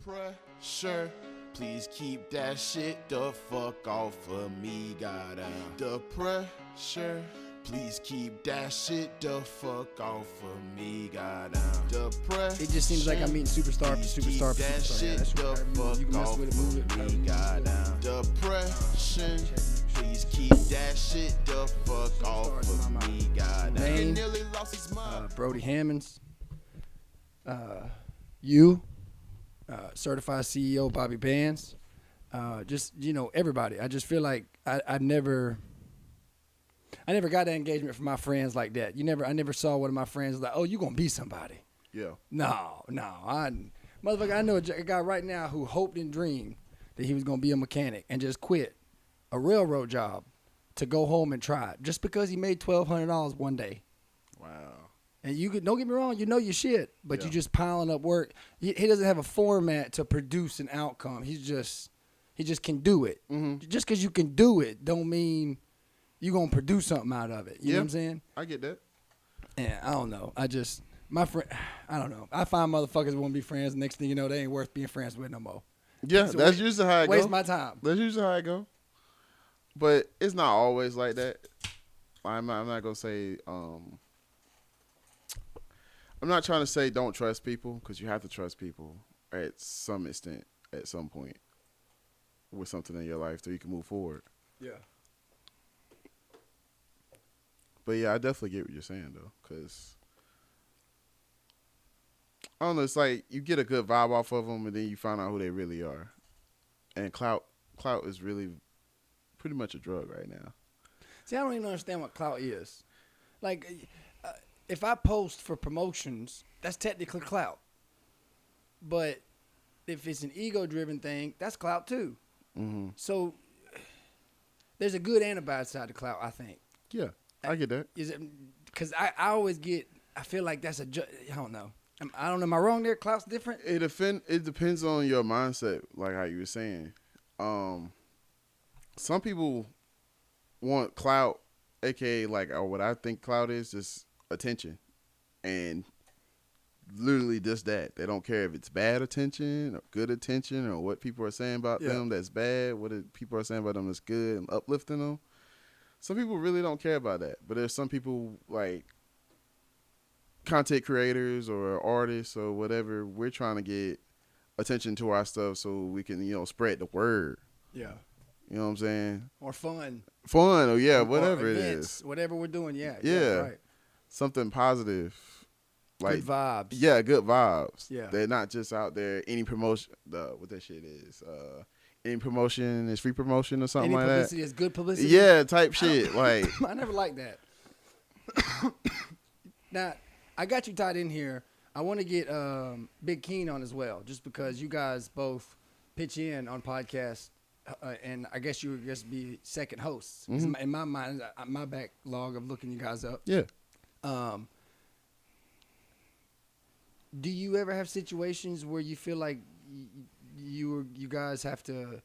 pressure. Please keep that shit the fuck off of me, goddamn. The pressure. Please keep that shit the fuck off of me, goddamn. The pressure. It just seems like I'm meeting superstar after superstar after that superstar. shit the fuck off of me, goddamn. Depression. Please keep that shit the fuck off of me, goddamn. Nearly lost his mind. Brody Hammonds. Certified CEO Bobby Bands. Just, everybody. I just feel like I never got that engagement from my friends like that. I never saw one of my friends like, oh, you gonna be somebody. Yeah. No. Motherfucker, I know a guy right now who hoped and dreamed that he was gonna be a mechanic and just quit a railroad job to go home and try it just because he made $1,200 one day. Wow. And don't get me wrong, you know your shit, but you just piling up work. He doesn't have a format to produce an outcome. He just can do it. Mm-hmm. Just because you can do it don't mean you're going to produce something out of it. You know what I'm saying? I get that. Yeah, I don't know. I don't know. I find motherfuckers want to be friends. Next thing you know, they ain't worth being friends with no more. Yeah, so that's usually how it goes. Waste my time. That's usually how it goes. But it's not always like that. I'm not going to say... I'm not trying to say don't trust people, because you have to trust people at some extent, at some point, with something in your life so you can move forward. Yeah. But yeah, I definitely get what you're saying though, because I don't know, it's like you get a good vibe off of them, and then you find out who they really are. And clout is really pretty much a drug right now. See, I don't even understand what clout is. Like, if I post for promotions, that's technically clout. But if it's an ego-driven thing, that's clout too. Mm-hmm. So there's a good and a bad side to clout, I think. Yeah, I get that. Is it because I always I feel like that's I don't know. I don't know. Am I wrong there? Clout's different? It depends on your mindset, like how you were saying. Some people want clout, aka what I think clout is, just attention, and literally just that. They don't care if it's bad attention or good attention or what people are saying about them that's bad, what people are saying about them that's good and uplifting them. Some people really don't care about that, but there's some people like content creators or artists or whatever. We're trying to get attention to our stuff so we can spread the word. Yeah. You know what I'm saying? Or fun. Or whatever or events, it is. Whatever we're doing, yeah. Right. Something positive. Like good vibes. Yeah, good vibes. Yeah. They're not just out there any promotion. What that shit is. Any promotion is free promotion or something like that. Any publicity is good publicity? Yeah, type shit. Like I never liked that. Now, I got you tied in here. I want to get Big Keen on as well, just because you guys both pitch in on podcasts. And I guess you would just be second hosts. Mm-hmm. In my mind, my backlog of looking you guys up. Yeah. Do you ever have situations where you feel like you guys have to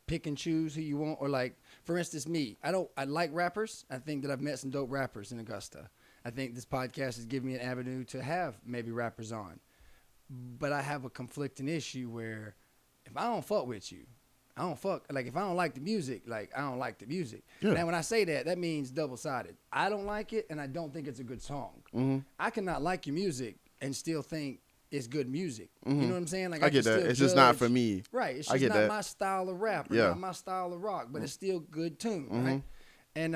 pick and choose who you want? Or like, for instance, me. I like rappers. I think that I've met some dope rappers in Augusta. I think this podcast has given me an avenue to have maybe rappers on. But I have a conflicting issue where if I don't fuck with you, I don't fuck. Like, if I don't like the music, I don't like the music. Yeah. Now, when I say that means double-sided. I don't like it, and I don't think it's a good song. Mm-hmm. I cannot like your music and still think it's good music. Mm-hmm. You know what I'm saying? Like, I get that. It's just not for me. Right. It's just not my style of rap or not my style of rock, but it's still good tune, right? And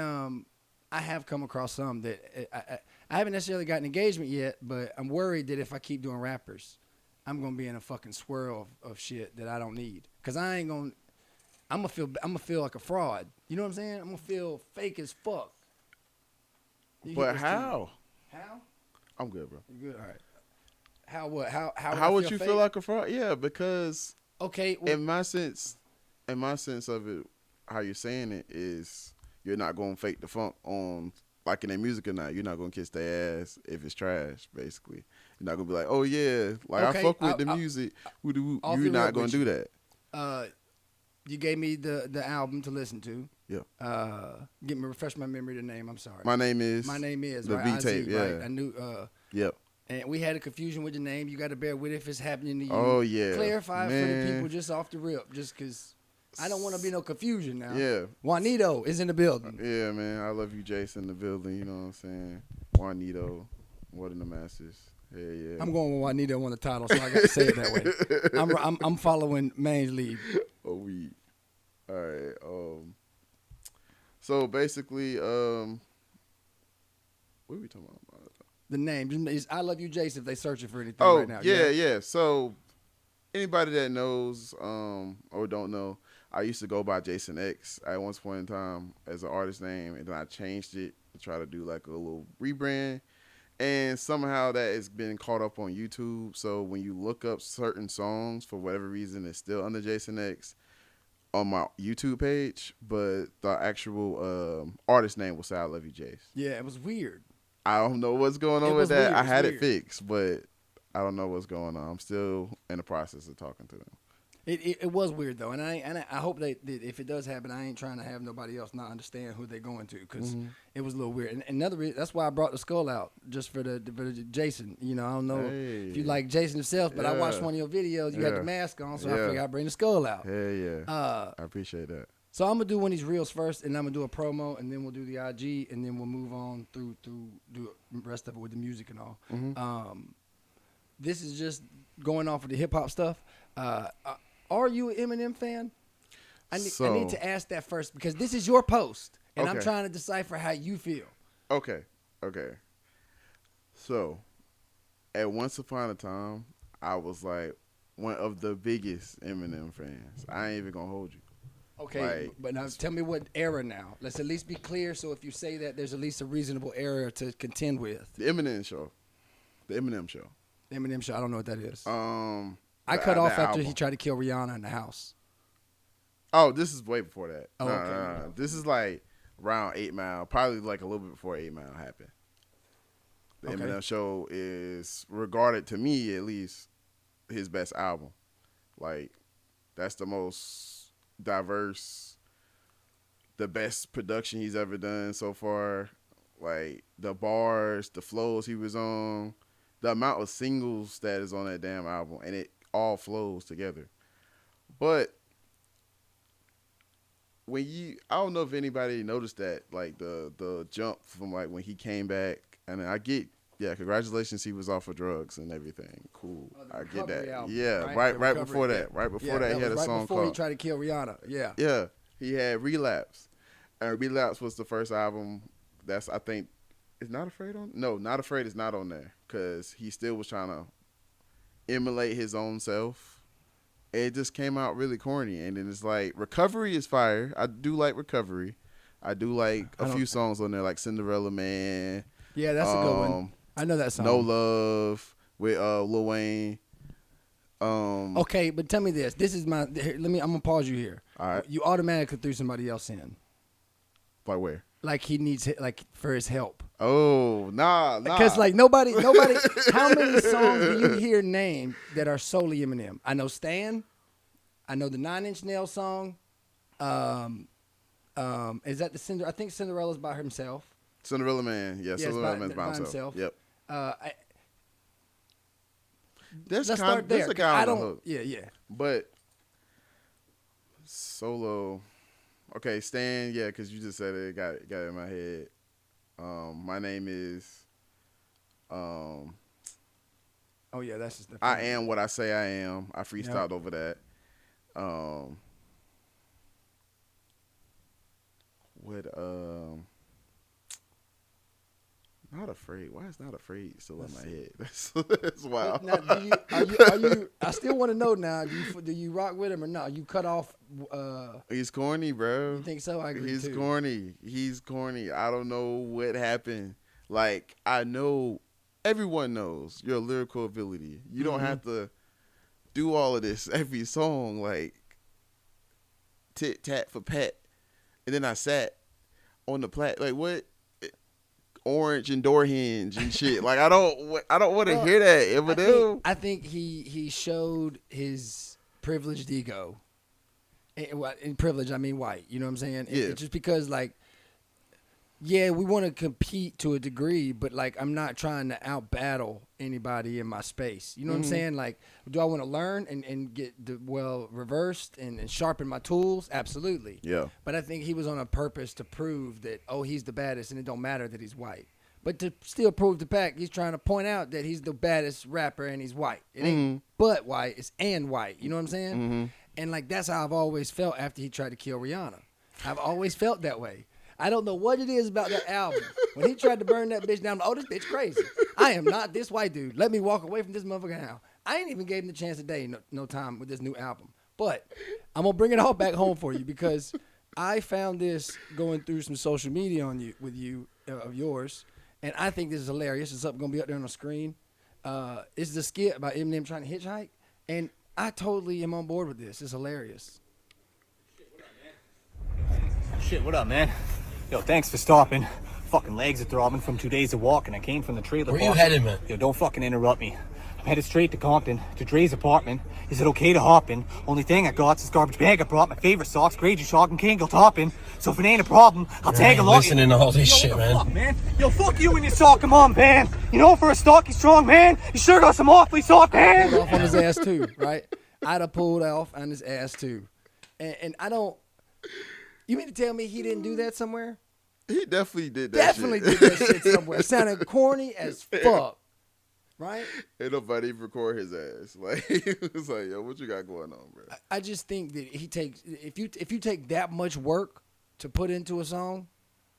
I have come across some that I haven't necessarily gotten engagement yet, but I'm worried that if I keep doing rappers, I'm going to be in a fucking swirl of shit that I don't need. Because I'm gonna feel like a fraud. You know what I'm saying? I'm gonna feel fake as fuck. But how? How? I'm good, bro. You good? All right. How what? How would you feel like a fraud? Yeah, because okay. Well, in my sense of it, how you're saying it is you're not gonna fake the funk on like in their music or not. You're not gonna kiss their ass if it's trash. Basically, you're not gonna be like, oh yeah, like I fuck with the music. You're not gonna do that. You gave me the album to listen to. Yeah. Refresh my memory of the name. I'm sorry. My name is the right, V tape. Yeah. Right? I knew. Yep. And we had a confusion with the name. You got to bear with it if it's happening to you. Oh yeah, Clarify it for the man. people just off the rip, just because I don't want to be no confusion now. Yeah, Juanito is in the building. yeah, man. I love you, Jason, in the building. You know what I'm saying? Juanito, what in the masses? Yeah, yeah. I'm going with Juanito on the title, so I got to say it that way. I'm following Main's lead. Oh, we. All right. So basically, what are we talking about? The name is I Love You, Jason. If they searching for anything Oh, right now, yeah. So anybody that knows or don't know, I used to go by Jason X at one point in time as an artist name, and then I changed it to try to do like a little rebrand. And somehow that has been caught up on YouTube. So when you look up certain songs, for whatever reason, it's still under Jason X on my YouTube page, but the actual artist name will say I Love You, Jace. Yeah, it was weird. I don't know what's going on It with was that. weird. I It's had weird. it fixed, but I don't know what's going on. I'm still in the process of talking to them. It was weird though, and I hope that if it does happen, I ain't trying to have nobody else not understand who they're going to, because it was a little weird. And another reason, that's why I brought the skull out, just for the Jason. You know, I don't know if you like Jason himself, but I watched one of your videos. You had the mask on, so I figured I'd bring the skull out. Hell yeah. I appreciate that. So I'm gonna do one of these reels first, and I'm gonna do a promo, and then we'll do the IG, and then we'll move on through do the rest of it with the music and all. This is just going off of the hip hop stuff. Are you an Eminem fan? I need to ask that first, because this is your post, and I'm Okay. trying to decipher how you feel. Okay. So, at once upon a time, I was like one of the biggest Eminem fans. I ain't even gonna hold you. Okay, Like, but now tell me what era now. Let's at least be clear, so if you say that, there's at least a reasonable era to contend with. The Eminem show. The Eminem show. Eminem show, I don't know what that is. I the- cut the off after album. he tried to kill Rihanna in the house. Oh, this is way before that. Oh, okay. Nah. This is like around 8 Mile, probably like a little bit before 8 Mile happened. The Okay. Eminem show is regarded, to me at least, his best album. Like, that's the most diverse, the best production he's ever done so far. Like, the bars, the flows he was on, the amount of singles that is on that damn album, and it all flows together. But I don't know if anybody noticed that, like the jump from like when he came back, and I get, congratulations, he was off of drugs and everything. Cool, Oh, the I get Recovery that. album, Yeah, right? right The Recovery, before that, yeah. right before that, he had a was song right before he called tried to kill Rihanna. Yeah. Yeah, he had Relapse, and Relapse was the first album that's, I think, is Not Afraid on. No, Not Afraid is not on there, because he still was trying to emulate his own self. It just came out really corny, and then it's like Recovery is fire. I do like Recovery. I do like a few songs on there, like Cinderella Man. Yeah, that's a good one. I know that song. No Love with Lil Wayne. Okay, but tell me this. This is my. Here, I'm gonna pause you here. All right. You automatically threw somebody else in, Like where? like he needs like for his help. Oh, nah. Because like nobody. How many songs do you hear named that are solely Eminem? I know Stan. I know the 9 Inch Nails song. Is that the I think Cinderella's by himself. Cinderella Man. Yeah, it's Cinderella by- Man's by by himself. himself. Yep. There's Let's start there. a guy I on the don't. hook. Yeah. But solo, okay, Stan, yeah, because you just said it, got it in my head. My name is, Oh yeah, that's just the. I am what I say I am. I freestyled over that. Not Afraid. Why is Not Afraid still in my head? That's wild. Now, are you? I still want to know now. Do you rock with him or not? You cut off. He's corny, bro. You think so? I agree He's too. corny. He's corny. I don't know what happened. Like, I know, everyone knows your lyrical ability. You don't have to do all of this every song, like tit tat for pat. And then I sat on the plat, like what? Orange and door hinge and shit. Like, I don't want to hear that. Eminem. I think he showed his privileged ego. In privilege, I mean white. You know what I'm saying? Yeah. Just because, like, Yeah, we want to compete to a degree, but like I'm not trying to out battle anybody in my space. You know what I'm saying? Like, do I want to learn and get well reversed and sharpen my tools? Absolutely. Yeah. But I think he was on a purpose to prove that he's the baddest and it don't matter that he's white. But to still prove the pack, he's trying to point out that he's the baddest rapper and he's white. It ain't but white, it's and white. You know what I'm saying? And like that's how I've always felt after he tried to kill Rihanna. I've always felt that way. I don't know what it is about that album. When he tried to burn that bitch down, this bitch crazy. I am not this white dude. Let me walk away from this motherfucker now. I ain't even gave him the chance today, no time with this new album. But I'm going to bring it all back home for you because I found this going through some social media with you of yours, and I think this is hilarious. It's something going to be up there on the screen. It's the skit about Eminem trying to hitchhike, and I totally am on board with this. It's hilarious. Shit, what up, man? Yo, thanks for stopping. Fucking legs are throbbing from 2 days of walking. I came from the trailer Where park. you headed, man? Yo, don't fucking interrupt me. I'm headed straight to Compton, to Dre's apartment. Is it okay to hop in? Only thing I got's this garbage bag I brought, my favorite socks, Grady Shock and Kangol topping. So if it ain't a problem, I'll tag along. Listening to all this shit, what the man. Fuck, man. Yo, fuck you and your sock, come on, man. You know, for a stocky strong man, you sure got some awfully soft hands. Pulled off on his ass too, right? I'd have pulled off on his ass too. And I don't. You mean to tell me he didn't do that somewhere? He definitely did that Definitely shit. did that shit somewhere. It sounded corny as fuck, right? Ain't nobody record his ass. Like, it was like, yo, what you got going on, bro? I just think that he takes if you take that much work to put into a song,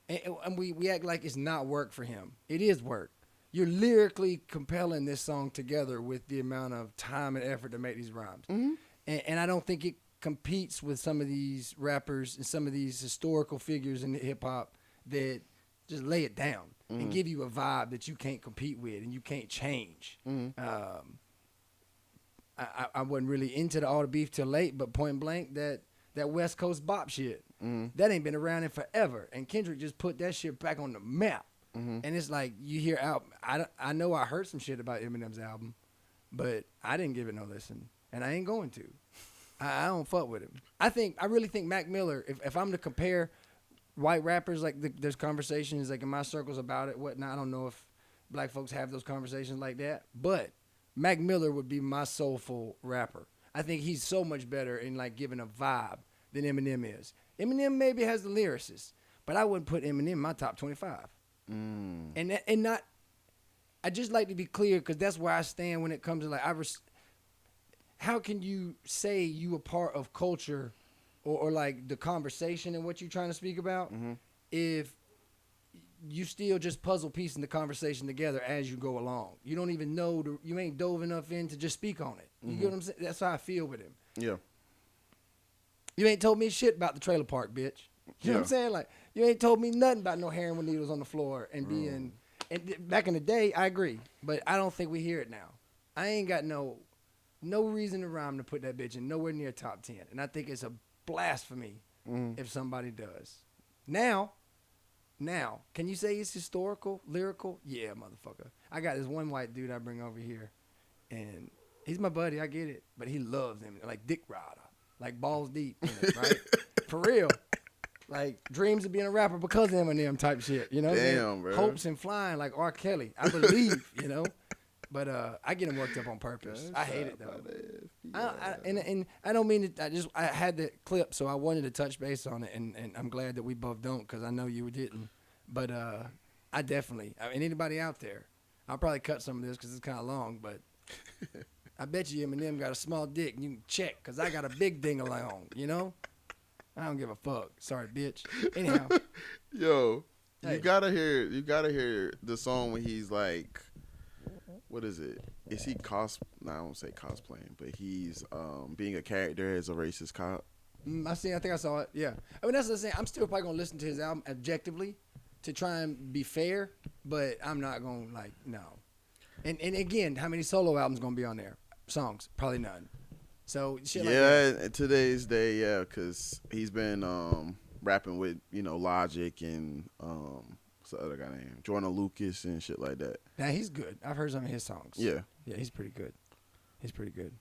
and we act like it's not work for him. It is work. You're lyrically compelling this song together with the amount of time and effort to make these rhymes, and I don't think it competes with some of these rappers and some of these historical figures in hip hop that just lay it down and give you a vibe that you can't compete with and you can't change. I wasn't really into all the beef till late, but point blank, that West Coast bop shit, that ain't been around in forever. And Kendrick just put that shit back on the map. And it's like you hear out. I know I heard some shit about Eminem's album, but I didn't give it no listen, and I ain't going to. I don't fuck with him. I really think Mac Miller. If I'm to compare white rappers, like there's conversations like in my circles about it, whatnot. I don't know if black folks have those conversations like that, but Mac Miller would be my soulful rapper. I think he's so much better in like giving a vibe than Eminem is. Eminem maybe has the lyricist, but I wouldn't put Eminem in my top 25. And not. I just like to be clear because that's where I stand when it comes to like how can you say you a part of culture or like the conversation and what you're trying to speak about if you still just puzzle piecing the conversation together as you go along? You don't even know, you ain't dove enough in to just speak on it. You get what I'm saying? That's how I feel with him. Yeah. You ain't told me shit about the trailer park, bitch. You know what I'm saying? Like, you ain't told me nothing about no heroin needles on the floor and being, and back in the day, I agree, but I don't think we hear it now. I ain't got no reason to rhyme to put that bitch in nowhere near top 10. And I think it's a blasphemy if somebody does. Now, can you say it's historical, lyrical? Yeah, motherfucker. I got this one white dude I bring over here, and he's my buddy, I get it, but he loves him, like Dick Rider, like balls deep in it, right? For real. Like, dreams of being a rapper because of Eminem type shit, you know? Damn, bro. Hopes and flying like R. Kelly. I believe, you know? But I get him worked up on purpose. I hate it, though. And I don't mean it. I had the clip, so I wanted to touch base on it, and I'm glad that we both don't because I know you didn't. But I definitely, anybody out there, I'll probably cut some of this because it's kind of long, but I bet you Eminem got a small dick, and you can check because I got a big ding-a-long, you know? I don't give a fuck. Sorry, bitch. Anyhow. Yo, Hey. you gotta hear the song when he's like, what is it? Is he I won't say cosplaying, but he's being a character as a racist cop. I think I saw it. Yeah. I mean, that's what I'm saying. I'm still probably gonna listen to his album objectively to try and be fair, but I'm not gonna no. And again, how many solo albums gonna be on there? Songs, probably none. So shit like that. Yeah, in today's day, yeah, because he's been rapping with Logic and what's the other guy named Jordan Lucas and shit like that. Now he's good. I've heard some of his songs. Yeah, he's pretty good. He's pretty good.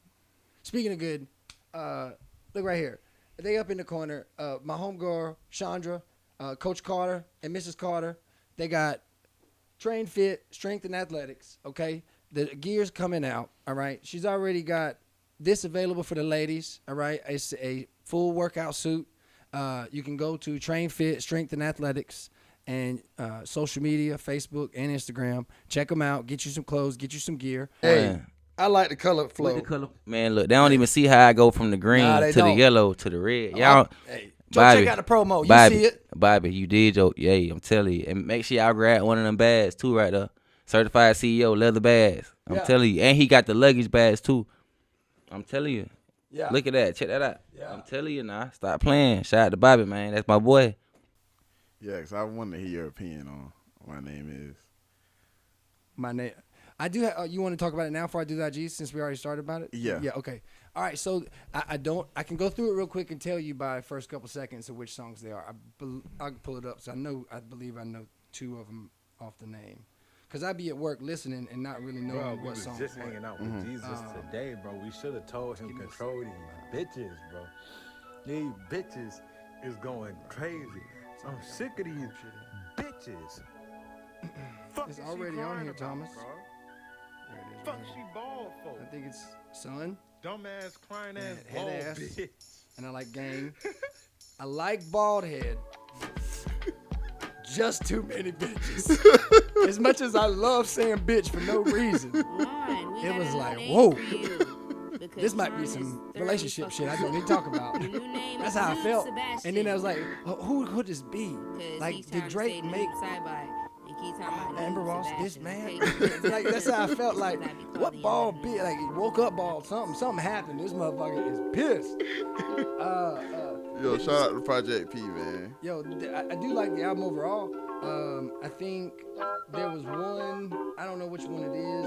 Speaking of good, look right here. They up in the corner. My homegirl Chandra. Coach Carter and Mrs. Carter. They got Train Fit, Strength and Athletics. Okay, the gear's coming out. All right, she's already got this available for the ladies. All right, it's a full workout suit. You can go to Train Fit, Strength and Athletics, and social media, Facebook and Instagram. Check them out. Get you some clothes. Get you some gear. Hey, Man. I like the color flow. With the color, man, look, they don't even see how I go from the green Nah, to they the don't. yellow to the red. Y'all, Hey, Bobby, check out the promo. You Bobby, see it. Bobby, you did your, yeah, I'm telling you. And make sure y'all grab one of them bags too right there. Certified CEO, leather bags. I'm Yeah. telling you. And he got the luggage bags too. I'm telling you. Yeah. Look at that. Check that out. Yeah. I'm telling you now. Stop playing. Shout out to Bobby, man. That's my boy. Yeah, because I wanted to hear your opinion on what my name is. My name. I do. You want to talk about it now before I do the IG since we already started about it? Yeah. Yeah. Okay. All right. So I don't. I can go through it real quick and tell you by the first couple seconds of which songs they are. I can pull it up. So I believe I know two of them off the name. Cause I be at work listening and not really knowing Bro, we what was song. just what. hanging out with Jesus today, bro. We should have told him control these bitches, bro. These bitches is going crazy. I'm sick of these bitches. Fuck It's is she already on crying here, about, Thomas. bro? There it is. Fuck right she here. bald for? I think it's Son, Dumbass crying ass Head bald ass. bitch. and I like Gang. I like Bald Head. Just too many bitches. As much as I love saying bitch for no reason. Lauren, we It got was a new like, name whoa. for you, because This might be Lauren some is thoroughly relationship shit I fucking don't need to talk about. Your new name That's is how I Nude felt. Sebastian. And then I was like, who could this be? 'Cause Like, he's did trying to Drake say make nude side-by and keep talking about Amber nude Ross this Sebastian, man? okay? Like, that's how I felt. Like, Because I be what calling you bald nude. bitch? Like, he woke up bald. Something happened. This motherfucker is pissed. Yo, shout out to Project P, man. Yo, I do like the album overall. I think there was one, I don't know which one it is.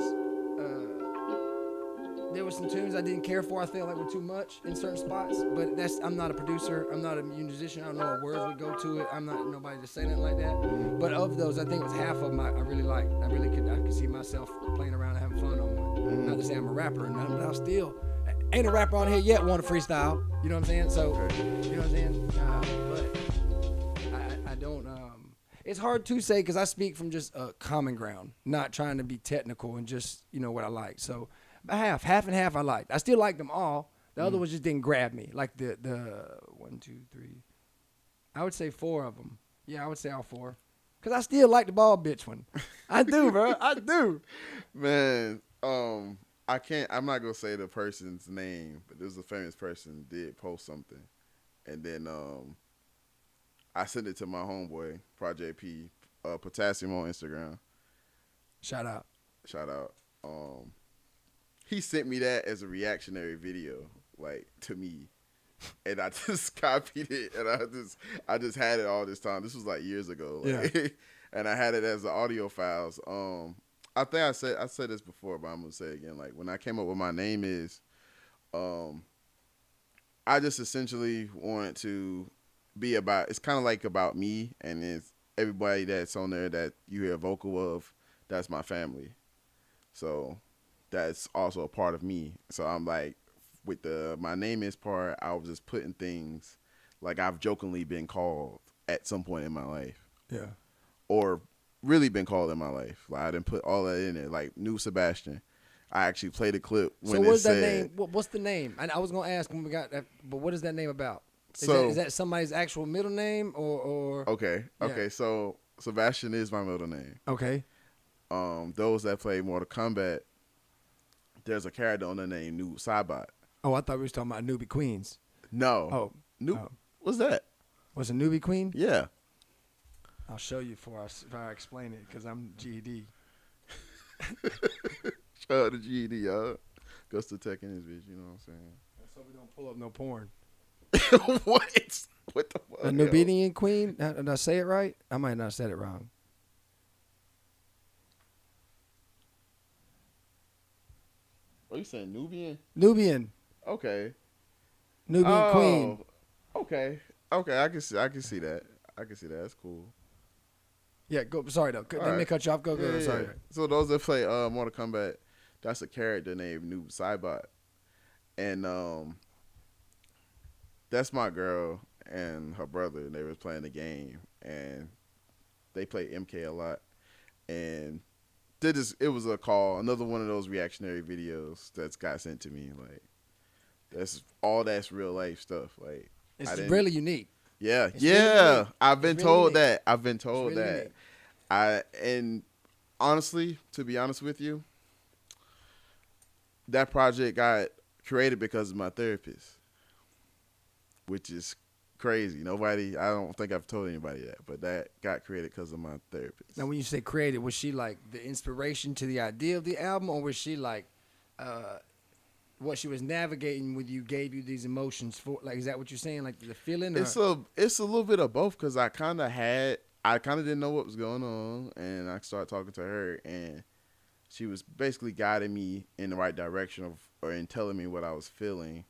There were some tunes I didn't care for. I felt like were too much in certain spots. But I'm not a producer. I'm not a musician. I don't know what words would go to it. I'm not nobody to say nothing like that. But of those, I think it was half of them I really liked. I could see myself playing around and having fun on one. Not to say I'm a rapper or nothing, but I still ain't a rapper on here yet want to freestyle. You know what I'm saying? So, you know what I'm saying? But I don't. It's hard to say because I speak from just a common ground, not trying to be technical and just what I like. So half and half I liked. I still like them all. The other ones just didn't grab me. Like the 1, 2, 3. I would say 4 of them. Yeah, I would say all 4. Cause I still like the bald bitch one. I do, bro. I do. Man, I'm not gonna say the person's name, but there was a famous person did post something, and then I sent it to my homeboy Project P, Potassium on Instagram. Shout out. Shout out. He sent me that as a reactionary video, like to me, and I just copied it, and I just had it all this time. This was like years ago, like, yeah. And I had it as the audio files. I think I said this before, but I'm gonna say it again. Like when I came up with my name is, I just essentially wanted to be about. It's kind of like about me, and it's everybody that's on there that you hear a vocal of. That's my family, so that's also a part of me. So I'm like, with the my name is part, I was just putting things like I've jokingly been called at some point in my life. Yeah. Or really been called in my life. Like I didn't put all that in there. Like New Sebastian. I actually played a clip when so it what's said, that name? What's the name? I was gonna ask when we got that, but what is that name about? Is that somebody's actual middle name or? Okay. Yeah. So Sebastian is my middle name. Okay. Those that play Mortal Kombat, there's a character on the name Noob Saibot. Oh, I thought we was talking about Newbie Queens. No. Oh. What's that? What's a Newbie Queen? Yeah. I'll show you before I explain it because I'm GED. Shout out to GED, y'all. Goes to tech in his bitch, you know what I'm saying? So we don't pull up no porn. What? What the fuck? A Nubian Queen? Did I say it right? I might not have said it wrong. Are you saying Nubian? Nubian. Okay. Nubian Queen. Okay. I can see that. That's cool. Yeah, go. Sorry though. Let me cut you off. Go. Yeah. Sorry. So those that play Mortal Kombat, that's a character named Noob Saibot, and that's my girl. and her brother, and they was playing the game, and they played MK a lot, and it was a call, another one of those reactionary videos that's got sent to me. Like that's real life stuff. Like It's really unique. Yeah, It's really yeah. unique. I've been It's really told unique. that. I've been It's told really that. unique. And honestly, to be honest with you, that project got created because of my therapist, which is crazy. I don't think I've told anybody that, but that got created because of my therapist. Now, when you say created, was she like the inspiration to the idea of the album, or was she like what she was navigating with you gave you these emotions for? Like, is that what you're saying? Like the feeling? It's a little bit of both because I kind of didn't know what was going on, and I started talking to her, and she was basically guiding me in the right direction or in telling me what I was feeling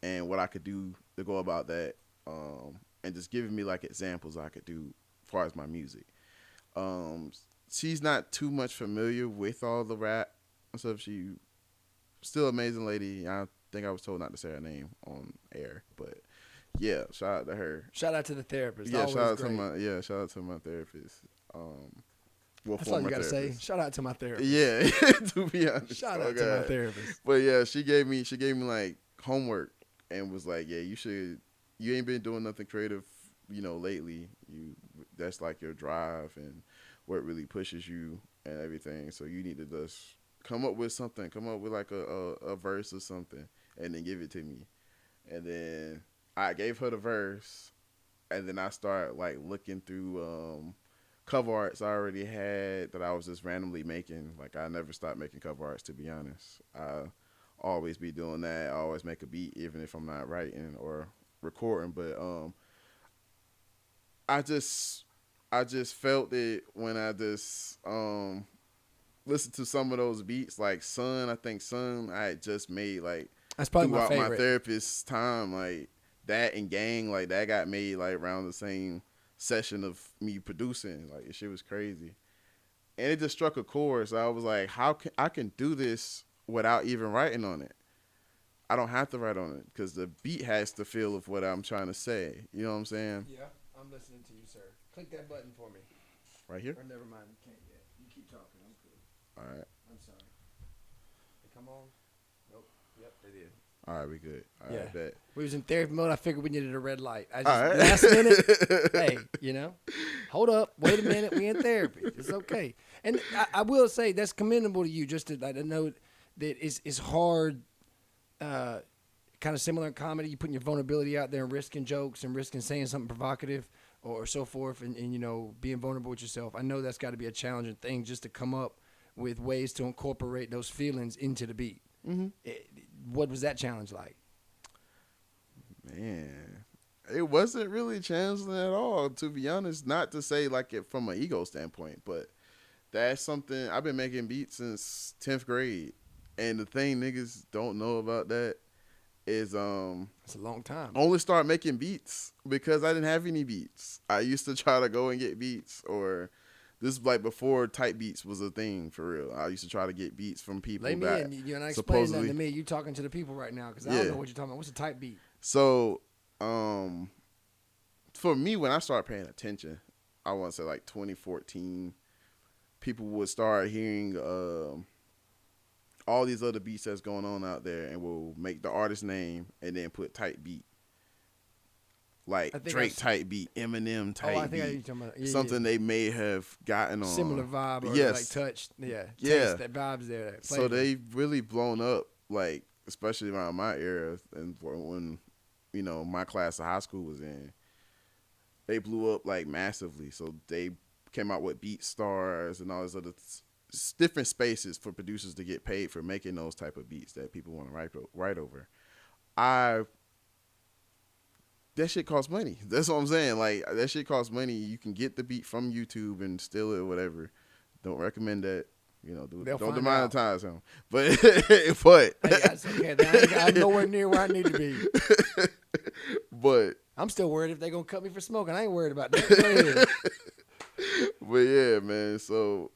and what I could do to go about that, and just giving me like examples I could do as far as my music. She's not too much familiar with all the rap and stuff. She still amazing lady. I think I was told not to say her name on air, but yeah, shout out to her. Shout out to the therapist. Yeah, Always shout out great. shout out to my therapist. That's all you gotta say. Shout out to my therapist. Yeah, to be honest. Shout out to my therapist. But yeah, she gave me like homework and was like, yeah, you ain't been doing nothing creative, lately. That's like your drive and what really pushes you and everything. So you need to just come up with something, come up with like a verse or something, and then give it to me. And then I gave her the verse, and then I started like looking through cover arts I already had that I was just randomly making. Like I never stopped making cover arts, to be honest. I always be doing that. I always make a beat even if I'm not writing or recording. But I just felt it when I just listened to some of those beats, like Sun. I think Sun I had just made like That's probably my throughout favorite. my therapist's time, like that and Gang, like that got made like around the same session of me producing. Like shit was crazy, and it just struck a chord. So I was like, I can do this without even writing on it. I don't have to write on it because the beat has the feel of what I'm trying to say. You know what I'm saying? Yeah, I'm listening to you, sir. Click that button for me. Right here. Or never mind, you can't yet. You keep talking. I'm cool. All right. I'm sorry. Come on. Nope. Yep, they did. All right, we good. All right, bet. We was in therapy mode. I figured we needed a red light. I just All right. last minute. Hey, hold up. Wait a minute. We in therapy. It's okay. And I will say that's commendable to you. Just to know that it's hard. Kind of similar in comedy. You putting your vulnerability out there and risking jokes and risking saying something provocative or so forth, and being vulnerable with yourself. I know that's got to be a challenging thing just to come up with ways to incorporate those feelings into the beat. Mm-hmm. What was that challenge like? Man, it wasn't really challenging at all, to be honest. Not to say like it from an ego standpoint, but that's something I've been making beats since 10th grade. And the thing niggas don't know about that is It's a long time. only start making beats because I didn't have any beats. I used to try to go and get beats, or this is like before type beats was a thing for real. I used to try to get beats from people Lay me that in. You're not explaining supposedly nothing to me. You talking to the people right now because I Yeah. don't know what you're talking about. What's a type beat? So, for me, when I started paying attention, I want to say like 2014, people would start hearing all these other beats that's going on out there, and will make the artist name and then put type beat, like I think Drake type beat, Eminem type I think I know beat, you're talking about. Yeah, something they may have gotten on similar vibe or Yes. like touch. Yeah. Yeah. Taste, that vibe's there. That So flavor. they've really blown up, like especially around my era, and when my class of high school was in, they blew up like massively. So they came out with Beat Stars and all these other different spaces for producers to get paid for making those type of beats that people want to write over. That shit costs money. That's what I'm saying. Like that shit costs money. You can get the beat from YouTube and steal it or whatever. Don't recommend that. They'll Don't find out. demonetize him. But Hey, that's okay. I'm nowhere near where I need to be. but I'm still worried if they're going to cut me for smoking. I ain't worried about that. Go ahead. but yeah, man. So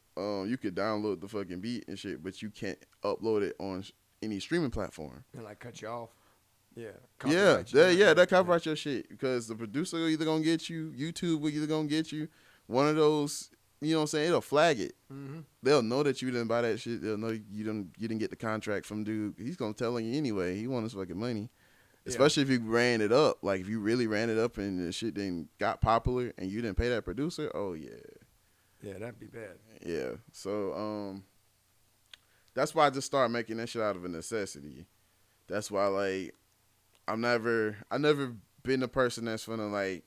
you could download the fucking beat and shit, but you can't upload it on any streaming platform. And like cut you off. Yeah. That copyright your shit because the producer either gonna get you, YouTube will either gonna get you. One of those, you know what I'm saying? It'll flag it. Mm-hmm. They'll know that you didn't buy that shit. They'll know you didn't get the contract from dude. He's gonna tell on you anyway. He wants his fucking money. Especially if you ran it up. Like if you really ran it up and the shit then got popular and you didn't pay that producer, oh yeah. Yeah, that'd be bad. Yeah. So that's why I just started making that shit out of a necessity. That's why like I never been a person that's gonna like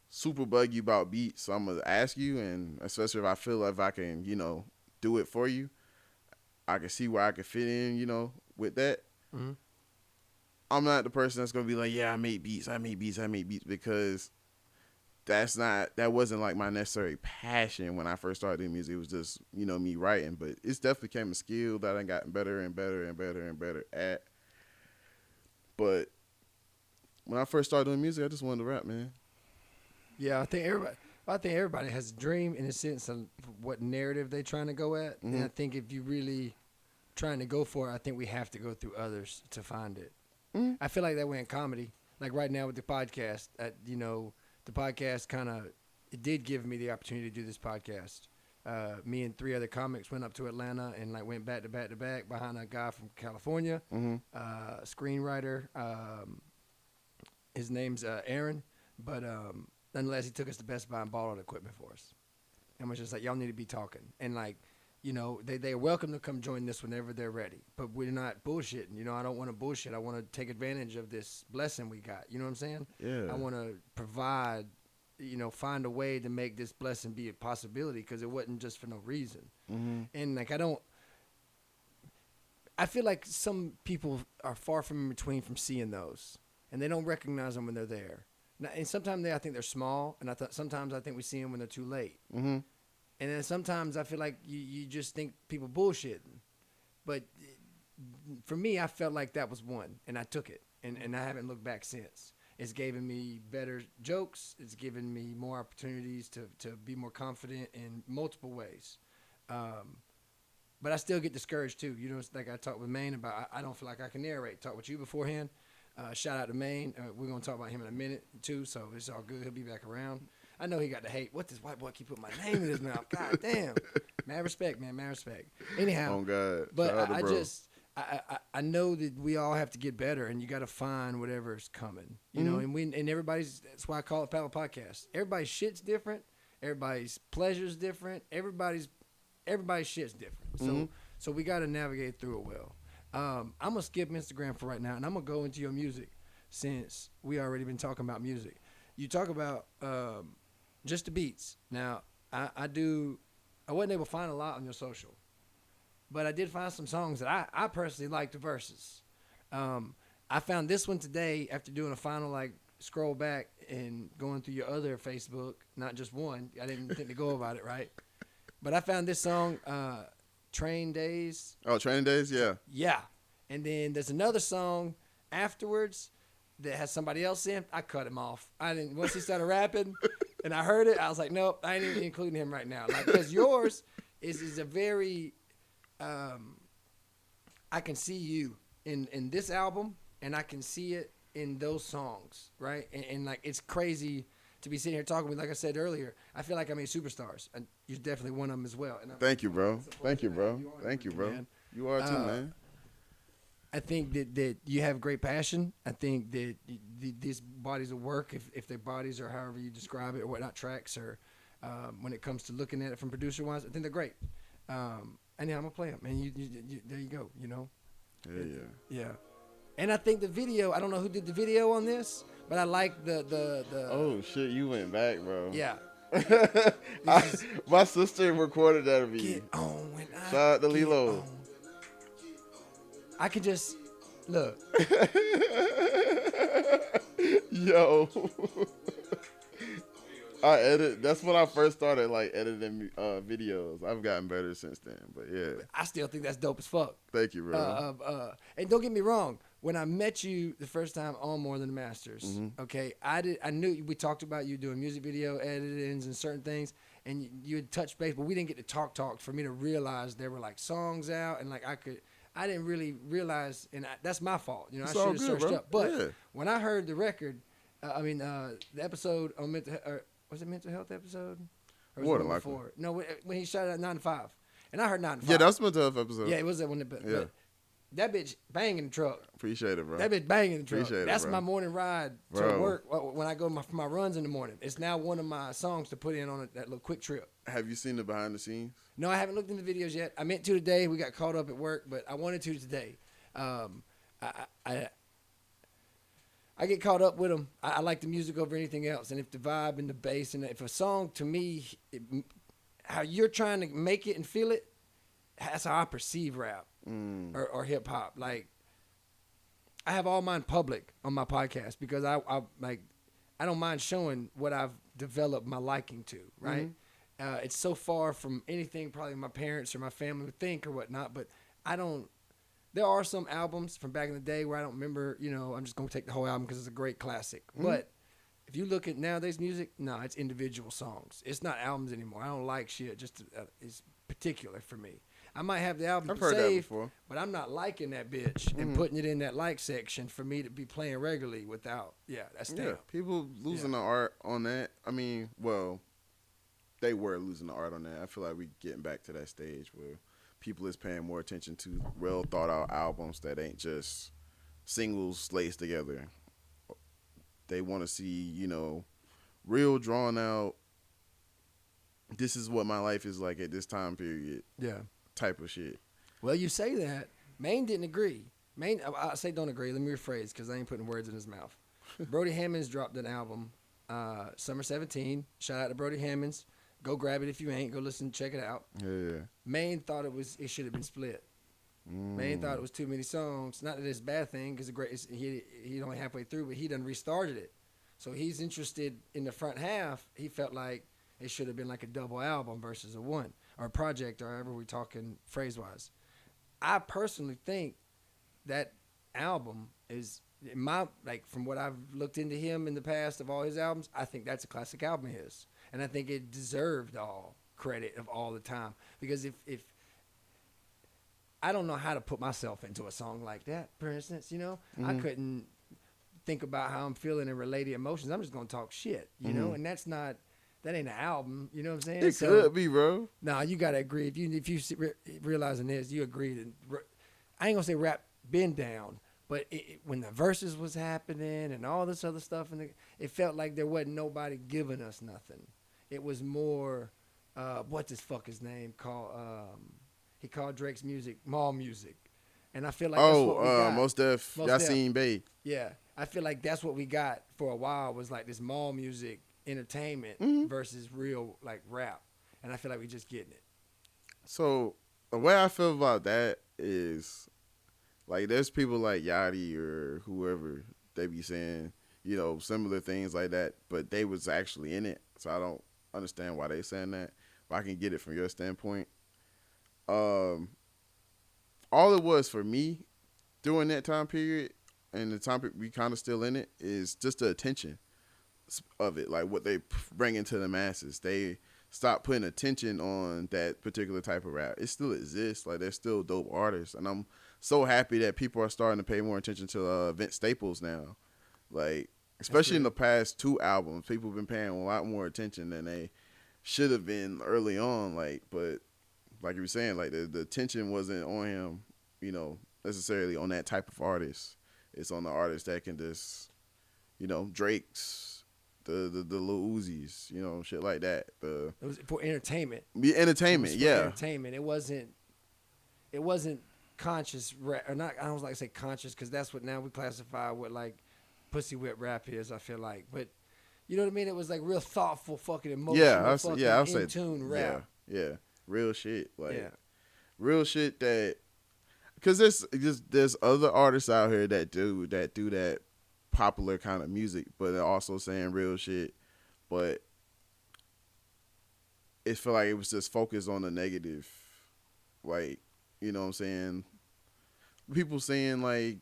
super bug you about beats. So I'm gonna ask you, and especially if I feel like if I can, do it for you, I can see where I can fit in, with that. Mm-hmm. I'm not the person that's gonna be like, yeah, I make beats, because that wasn't like my necessary passion when I first started doing music. It was just, me writing, but it's definitely became a skill that I've gotten better and better and better and better at. But when I first started doing music, I just wanted to rap, man. Yeah, I think everybody has a dream in a sense of what narrative they're trying to go at. Mm-hmm. And I think if you really trying to go for it, I think we have to go through others to find it. Mm-hmm. I feel like that way in comedy. Like right now with the podcast, the podcast kind of, it did give me the opportunity to do this podcast. Me and 3 other comics went up to Atlanta and like went back to back to back behind a guy from California, screenwriter. His name's Aaron, but nonetheless, he took us to Best Buy and bought all the equipment for us. And was just like, y'all need to be talking. And like, they're welcome to come join this whenever they're ready. But we're not bullshitting. I don't want to bullshit. I want to take advantage of this blessing we got. You know what I'm saying? Yeah. I want to provide, find a way to make this blessing be a possibility because it wasn't just for no reason. Mm-hmm. And like, I feel like some people are far from in between from seeing those. And they don't recognize them when they're there. Now, and sometimes I think they're small, and sometimes I think we see them when they're too late. Mm-hmm. And then sometimes I feel like you just think people bullshitting. But for me, I felt like that was one, and I took it. And I haven't looked back since. It's given me better jokes. It's given me more opportunities to be more confident in multiple ways. But I still get discouraged, too. It's like I talked with Maine about, I don't feel like I can narrate. Talk with you beforehand. Shout out to Maine. We're going to talk about him in a minute, too, so it's all good. He'll be back around. I know he got the hate. What this white boy keep putting my name in his mouth? God damn. Mad respect, man. Mad respect. Anyhow. Oh, God. But I know that we all have to get better, and you got to find whatever's coming. And everybody's, that's why I call it Power Podcast. Everybody's shit's different. Everybody's pleasure's different. Everybody's shit's different. So we got to navigate through it well. I'm going to skip Instagram for right now, and I'm going to go into your music since we already been talking about music. You talk about just the beats. Now, I wasn't able to find a lot on your social, but I did find some songs that I personally like the verses. I found this one today after doing a final, scroll back and going through your other Facebook, not just one. I didn't think to go about it, right? But I found this song, Train Days. Oh, Training Days? Yeah. Yeah. And then there's another song afterwards that has somebody else in. I cut him off. Once he started rapping and I heard it, I was like, nope, I ain't even including him right now. Because yours is a very, I can see you in this album and I can see it in those songs, right? And it's crazy to be sitting here talking with, like I said earlier, I feel like I made superstars. And you're definitely one of them as well. And Thank you, bro. Thank you, bro. Thank you, bro. Man. You are too, man. I think that you have great passion. I think that these bodies of work, if they're bodies or however you describe it or whatnot, tracks or when it comes to looking at it from producer-wise, I think they're great. And yeah, I'm going to play them. And you, there you go, Yeah. And I think the video, I don't know who did the video on this, but I like the Oh, shit, you went back, bro. Yeah. My sister recorded that of you. Get on when I Shout out to get Lilo. on. I could just look. Yo. That's when I first started editing videos. I've gotten better since then, but yeah. I still think that's dope as fuck. Thank you, bro. And don't get me wrong. When I met you the first time on More Than the Masters, okay, I knew we talked about you doing music video editings and certain things, and you had touched base, but we didn't get to talk for me to realize there were songs out, and I didn't really realize, and that's my fault. You know, It's I all should have good, searched bro. up. But Yeah. when I heard the record, the episode on was it mental health episode? Or was More it than one likely. before? No, when he shot at 9 to 5, and I heard 9 to 5. Yeah, that's my tough episode. Yeah, it was that one. Yeah. But that bitch banging the truck. Appreciate it, bro. That bitch banging the truck. Appreciate it, That's bro. my morning ride to Bro. work when I go for my runs in the morning. It's now one of my songs to put in on that little quick trip. Have you seen the behind the scenes? No, I haven't looked into videos yet. I meant to today. We got caught up at work, but I wanted to today. I get caught up with them. I like the music over anything else, and if the vibe and the bass and if a song to me, how you're trying to make it and feel it, that's how I perceive rap or hip hop. Like I have all mine public on my podcast because I don't mind showing what I've developed my liking to. Right. It's so far from anything probably my parents or my family would think or whatnot, but I don't. There are some albums from back in the day where I don't remember, you know, I'm just going to take the whole album because it's a great classic. But if you look at nowadays music, no, it's individual songs. It's not albums anymore. I don't like shit. It's particular for me. I might have the album I've heard that saved, before. but I'm not liking that bitch and putting it in that like section for me to be playing regularly without, that's Yeah, down. people losing the art on that. I mean, well, they were losing the art on that. I feel like we getting back to that stage where people is paying more attention to well thought out albums that ain't just singles laced together. They want to see, you know, real drawn out. This is what my life is like at this time period. Yeah. Type of shit. Well, you say that. Maine didn't agree. Maine, I say don't agree. Let me rephrase because I ain't putting words in his mouth. Brody Hammonds dropped an album, Summer 17. Shout out to Brody Hammonds. Go grab it if you ain't. Go listen, check it out. Yeah. Maine thought it should have been split. Maine thought it was too many songs. Not that it's a bad thing because he only halfway through, but he done restarted it. So he's interested in the front half. He felt like it should have been like a double album versus a one or a project or however we're talking phrase wise. I personally think that album is from what I've looked into him in the past of all his albums, I think that's a classic album of his. And I think it deserved all credit of all the time. Because if I don't know how to put myself into a song like that, for instance, you know, I couldn't think about how I'm feeling and related emotions. I'm just going to talk shit, you know, and that ain't an album, you know what I'm saying? It could be, bro. Nah, you got to agree. If you realizing this, you agree that I ain't going to say rap been down, but when the verses was happening and all this other stuff, and it felt like there wasn't nobody giving us nothing. It was more, what this fuck his name called? He called Drake's music mall music, and I feel like that's what we got. Mos Def, Yasin Bey. Yeah, I feel like that's what we got for a while was like this mall music entertainment versus real like rap, and I feel like we just getting it. So the way I feel about that is, like, there's people like Yachty or whoever, they be saying, you know, similar things like that, but they was actually in it, so I don't understand why they saying that. But I can get it from your standpoint. All it was for me during that time period, and the time we kind of still in it, is just the attention of it, like what they bring into the masses. They stopped putting attention on that particular type of rap. It still exists. Like, there's still dope artists, and I'm so happy that people are starting to pay more attention to Vince Staples now. Like, especially in the past 2 albums, people have been paying a lot more attention than they should have been early on. Like, but like you were saying, like the attention wasn't on him, you know, necessarily on that type of artist. It's on the artist that can just, you know, Drake's, the Lil Uzis, you know, shit like that. It was for entertainment. Entertainment, It was for yeah. entertainment. It wasn't conscious rap, or not. I don't like to say conscious because that's what now we classify what like pussy whip rap is. I feel like, but you know what I mean. It was like real thoughtful, fucking emotional, I'll fucking say in tune rap. Yeah, real shit, like Yeah. real shit that, because there's other artists out here that do that popular kind of music, but they're also saying real shit, but it felt like it was just focused on the negative, like, you know what I'm saying, people saying like,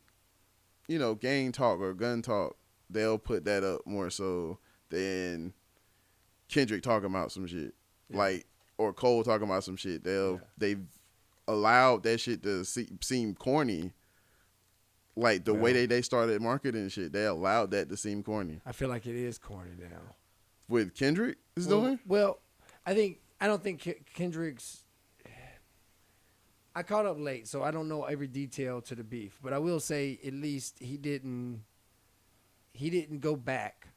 you know, gang talk or gun talk, they'll put that up more so than Kendrick talking about some shit, like, or Cole talking about some shit. They allowed that shit to seem corny. Like the way Well. they started marketing shit, they allowed that to seem corny. I feel like it is corny now. With Kendrick is doing? Well, I don't think Kendrick's. I caught up late, so I don't know every detail to the beef. But I will say, at least he didn't go back,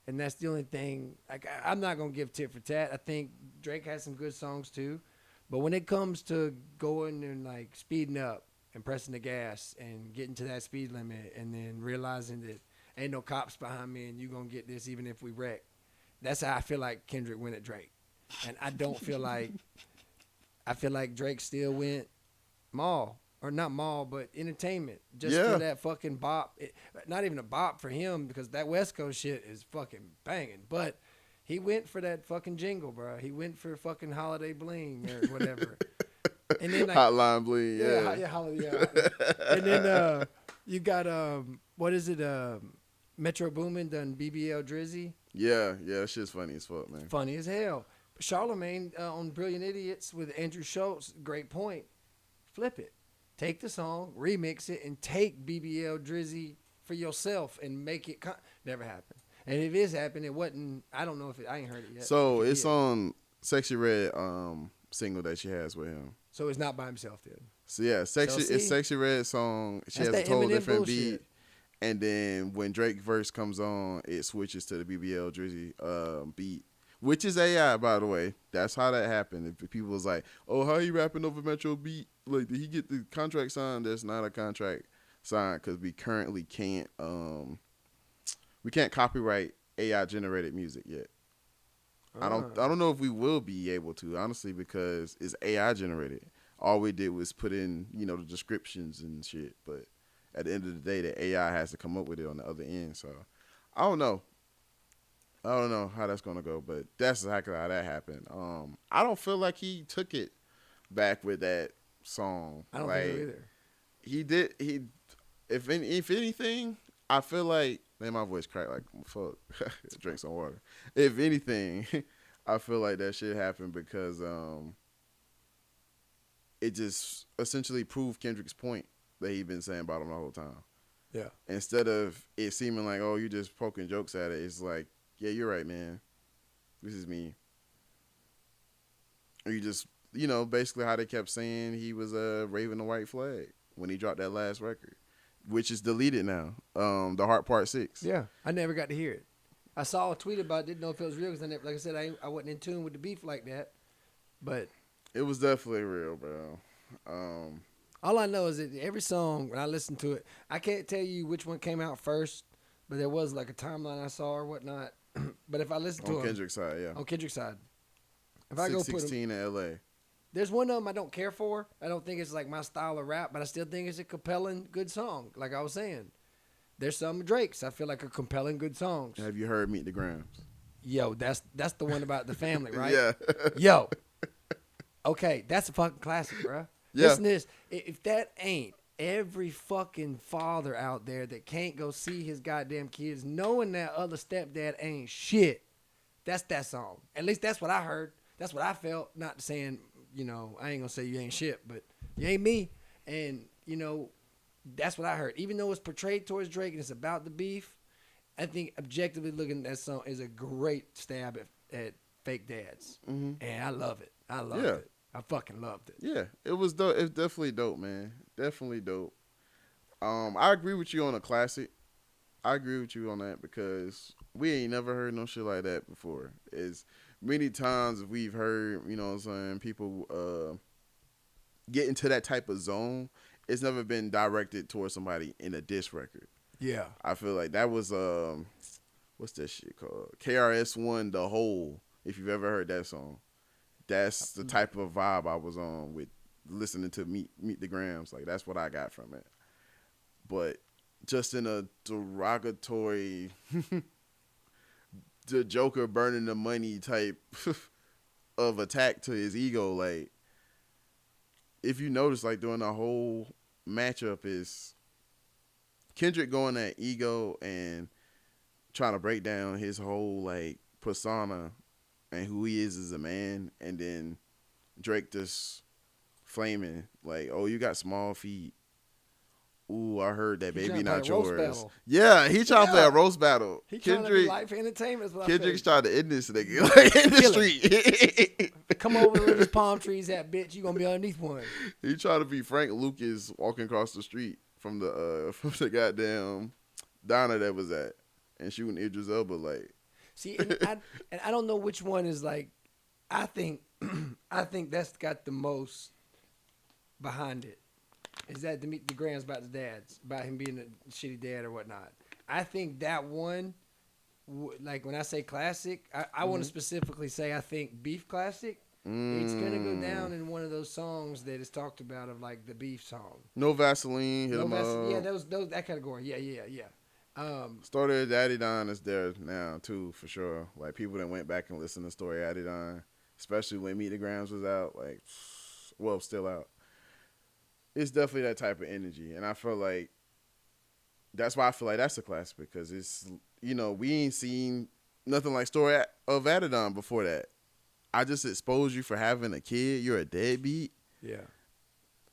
and that's the only thing. Like I'm not gonna give tit for tat. I think Drake has some good songs too, but when it comes to going and like speeding up and pressing the gas and getting to that speed limit, and then realizing that ain't no cops behind me and you gonna get this even if we wreck. That's how I feel like Kendrick went at Drake, and I don't feel like. I feel like Drake still went mall, or not mall, but entertainment, just for that fucking bop. Not even a bop for him, because that West Coast shit is fucking banging. But he went for that fucking jingle, bro. He went for fucking Holiday Bling or whatever. And then like, Hotline Bling, yeah. And then you got what is it? Metro Boomin done BBL Drizzy. Yeah, that shit's funny as fuck, man. Funny as hell. Charlemagne on Brilliant Idiots with Andrew Schultz, great point. Flip it. Take the song, remix it, and take BBL Drizzy for yourself and make it. Never happened. And if it is happening, it wasn't. I don't know if I ain't heard it yet. So it's on Sexy Red single that she has with him. So it's not by himself then. So yeah, it's Sexy Red song. She has a total Eminem different bullshit. beat. And then when Drake verse comes on, it switches to the BBL Drizzy beat. Which is AI, by the way. That's how that happened. If people was like, "Oh, how you rapping over Metro beat? Like, did he get the contract signed?" There's not a contract signed because we currently can't copyright AI generated music yet. I don't know if we will be able to, honestly, because it's AI generated. All we did was put in, the descriptions and shit. But at the end of the day, the AI has to come up with it on the other end. So I don't know. I don't know how that's gonna go, but that's exactly how that happened. I don't feel like he took it back with that song. I don't think so either. He did. If anything, I feel like, man, my voice cracked like fuck. Drink some water. If anything, I feel like that shit happened because it just essentially proved Kendrick's point that he'd been saying about him the whole time. Yeah. Instead of it seeming like, oh, you're just poking jokes at it, it's like, yeah, you're right, man. This is me. Or you just, basically how they kept saying he was raving the white flag when he dropped that last record, which is deleted now. The Heart Part 6. Yeah, I never got to hear it. I saw a tweet about it, didn't know if it was real, because like I said, I wasn't in tune with the beef like that. But it was definitely real, bro. All I know is that every song, when I listen to it, I can't tell you which one came out first, but there was like a timeline I saw or whatnot. But if I listen to on Kendrick's side, yeah. On Kendrick's side. If I go put 16 in LA. There's one of them I don't care for. I don't think it's like my style of rap, but I still think it's a compelling, good song. Like I was saying, there's some Drake's I feel like are compelling, good songs. Have you heard Meet the Grams? Yo, that's the one about the family, right? Yeah. Yo. Okay, that's a fucking classic, bro. Yeah. Listen to this. If that ain't every fucking father out there that can't go see his goddamn kids knowing that other stepdad ain't shit, that's that song. At least that's what I heard. That's what I felt. Not saying, I ain't gonna say you ain't shit, but you ain't me. And, that's what I heard. Even though it's portrayed towards Drake and it's about the beef, I think objectively looking at that song is a great stab at fake dads. Mm-hmm. And I love it. I loved it. I fucking loved it. Yeah, it was dope. It's definitely dope, man. Definitely dope. I agree with you on a classic. I agree with you on that because we ain't never heard no shit like that before. As many times we've heard, people get into that type of zone, it's never been directed towards somebody in a diss record. Yeah. I feel like that was, what's that shit called? KRS-One, The Hole, if you've ever heard that song. That's the type of vibe I was on with listening to Meet the Grams. Like, that's what I got from it. But just in a derogatory, the Joker burning the money type of attack to his ego. Like, if you notice, like, during the whole matchup is Kendrick going at ego and trying to break down his whole, like, persona and who he is as a man, and then Drake just flaming. Like, oh, you got small feet. Ooh, I heard that He baby trying to not play a roast yours. battle. Yeah, he trying to play a roast battle. He trying to be life entertainment. Kendrick's trying to end this nigga like in the Kill street. Come over where these palm trees at, bitch. You gonna be underneath one. He trying to be Frank Lucas walking across the street from the goddamn diner that was at and shooting Idris Elba like. See, and I don't know which one is like. I think that's got the most behind it. Is that the grams about the dads, about him being a shitty dad or whatnot. I think that one, like when I say classic, I want to specifically say I think Beef Classic. It's gonna go down in one of those songs that is talked about of like the beef song. No Vaseline, Yeah, those that category. Yeah. Story of Daddy Don is there now too for sure. Like people that went back and listened to Story of Daddy Don, especially when Meet the Grams was out. Like, well, still out. It's definitely that type of energy, and I feel like that's why I feel like that's a classic because it's we ain't seen nothing like Story of Adidon before that. I just exposed you for having a kid. You're a deadbeat. Yeah.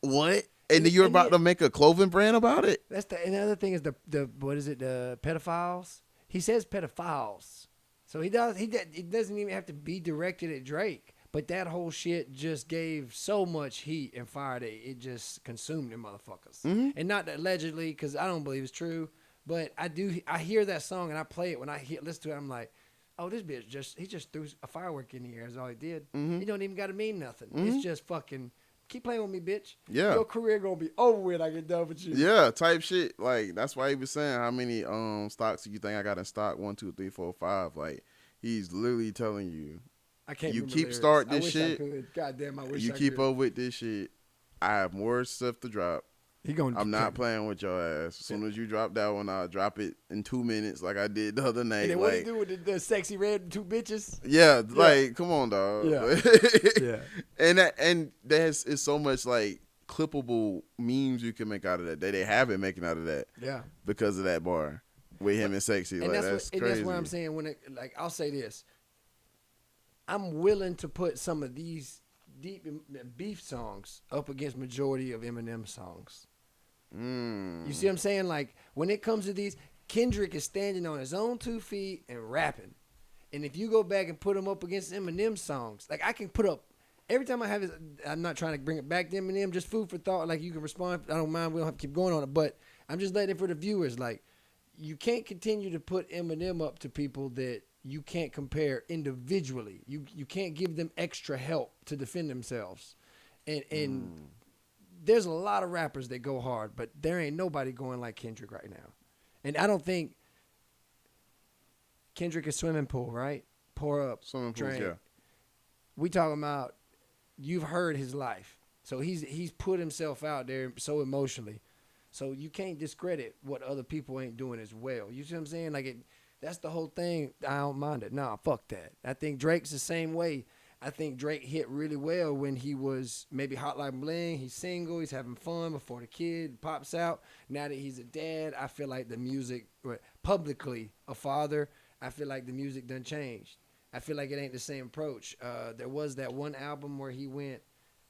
What? And then you're about to make a clothing brand about it? That's another thing is the what is it, the pedophiles? He says pedophiles. So he doesn't even have to be directed at Drake. But that whole shit just gave so much heat and fire that it just consumed them motherfuckers. Mm-hmm. And not that allegedly, because I don't believe it's true. But I hear that song and I play it when I listen to it. I'm like, oh, this bitch he just threw a firework in the air. Is all he did. Mm-hmm. It don't even got to mean nothing. Mm-hmm. It's just fucking keep playing with me, bitch. Yeah. Your career gonna be over when I get done with you. Yeah, type shit. Like that's why he was saying how many stocks do you think I got in stock? 1, 2, 3, 4, 5. Like he's literally telling you. I can't. You remember keep lyrics. starting I this wish shit. I could. God damn, I wish You I keep could. up with this shit. I have more stuff to drop. I'm not playing with your ass. As soon as you drop that one, I'll drop it in 2 minutes like I did the other night. And then what he do with the sexy red two bitches? Yeah, like come on, dog. Yeah. Yeah. And it's so much like clippable memes you can make out of that. They haven't making out of that. Yeah. Because of that bar with him and sexy. And like that's crazy. And that's what I'm saying when I'll say this. I'm willing to put some of these deep beef songs up against majority of Eminem songs. You see what I'm saying? Like when it comes to these, Kendrick is standing on his own 2 feet and rapping. And if you go back and put him up against Eminem songs, like I can put up every time I have it. I'm not trying to bring it back to Eminem, just food for thought. Like you can respond. I don't mind. We don't have to keep going on it, but I'm just letting it for the viewers. Like you can't continue to put Eminem up to people that you can't compare individually. You can't give them extra help to defend themselves. And there's a lot of rappers that go hard, but there ain't nobody going like Kendrick right now. And I don't think Kendrick is swimming pool, right? Pour up, Swimming pools, drain. yeah. We talking about you've heard his life. So he's put himself out there so emotionally. So you can't discredit what other people ain't doing as well. You see what I'm saying? Like that's the whole thing. I don't mind it. Nah, fuck that. I think Drake's the same way. I think Drake hit really well when he was maybe Hot Like Bling. He's single. He's having fun before the kid pops out. Now that he's a dad, I feel like the music, publicly a father, I feel like the music done changed. I feel like it ain't the same approach. There was that one album where he went,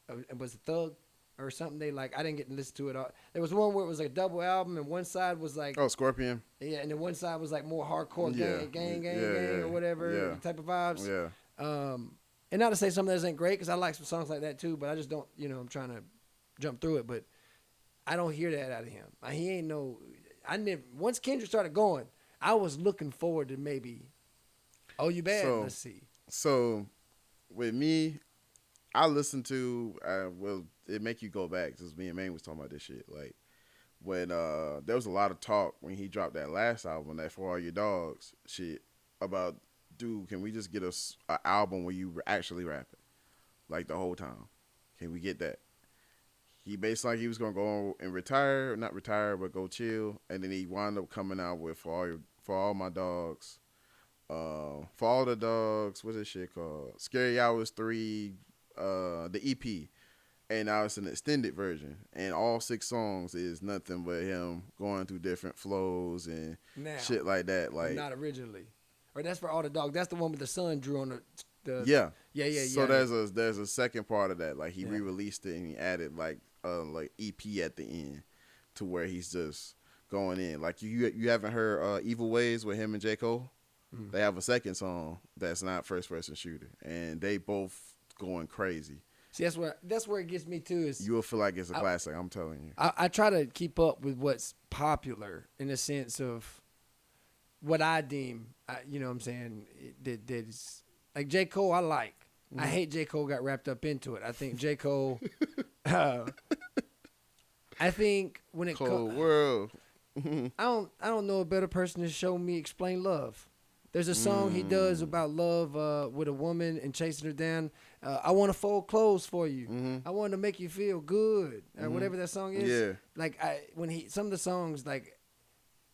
it was a Thug or something. I didn't get to listen to it all. There was one where it was like a double album and one side was like. Oh, Scorpion. Yeah, and then one side was like more hardcore gang or whatever type of vibes. Yeah. And not to say some of those ain't great because I like some songs like that too, but I just don't, I'm trying to jump through it. But I don't hear that out of him. He ain't once Kendrick started going, I was looking forward to maybe, oh, you bad? Let's see. So with me, I listen to, it make you go back because me and Maine was talking about this shit. Like when there was a lot of talk when he dropped that last album, that For All Your Dogs shit, about, dude, can we just get an album where you actually rapping like the whole time? Can we get that? He based like he was gonna go and retire, not retire, but go chill, and then he wound up coming out with For All My Dogs, For All the Dogs. What's this shit called? Scary Hours 3, the EP, and now it's an extended version, and all 6 songs is nothing but him going through different flows and shit like that. Like not originally. Or that's For All the Dogs. That's the one with the son drew on Yeah. Yeah. So there's a second part of that. Like he re-released it and he added like EP at the end to where he's just going in. Like you haven't heard Evil Ways with him and J. Cole? They have a second song that's not first person shooter, and they both going crazy. See, that's where it gets me too. Is You will feel like it's a classic. I'm telling you. I try to keep up with what's popular in the sense of what I deem, you know what I'm saying, that is like J. Cole. I like. I hate J. Cole got wrapped up into it. I think J. Cole. I think when it Cold world. I don't know a better person to show me explain love. There's a song he does about love with a woman and chasing her down. I want to fold clothes for you. I want to make you feel good. Whatever that song is. Yeah. Like some of the songs, like,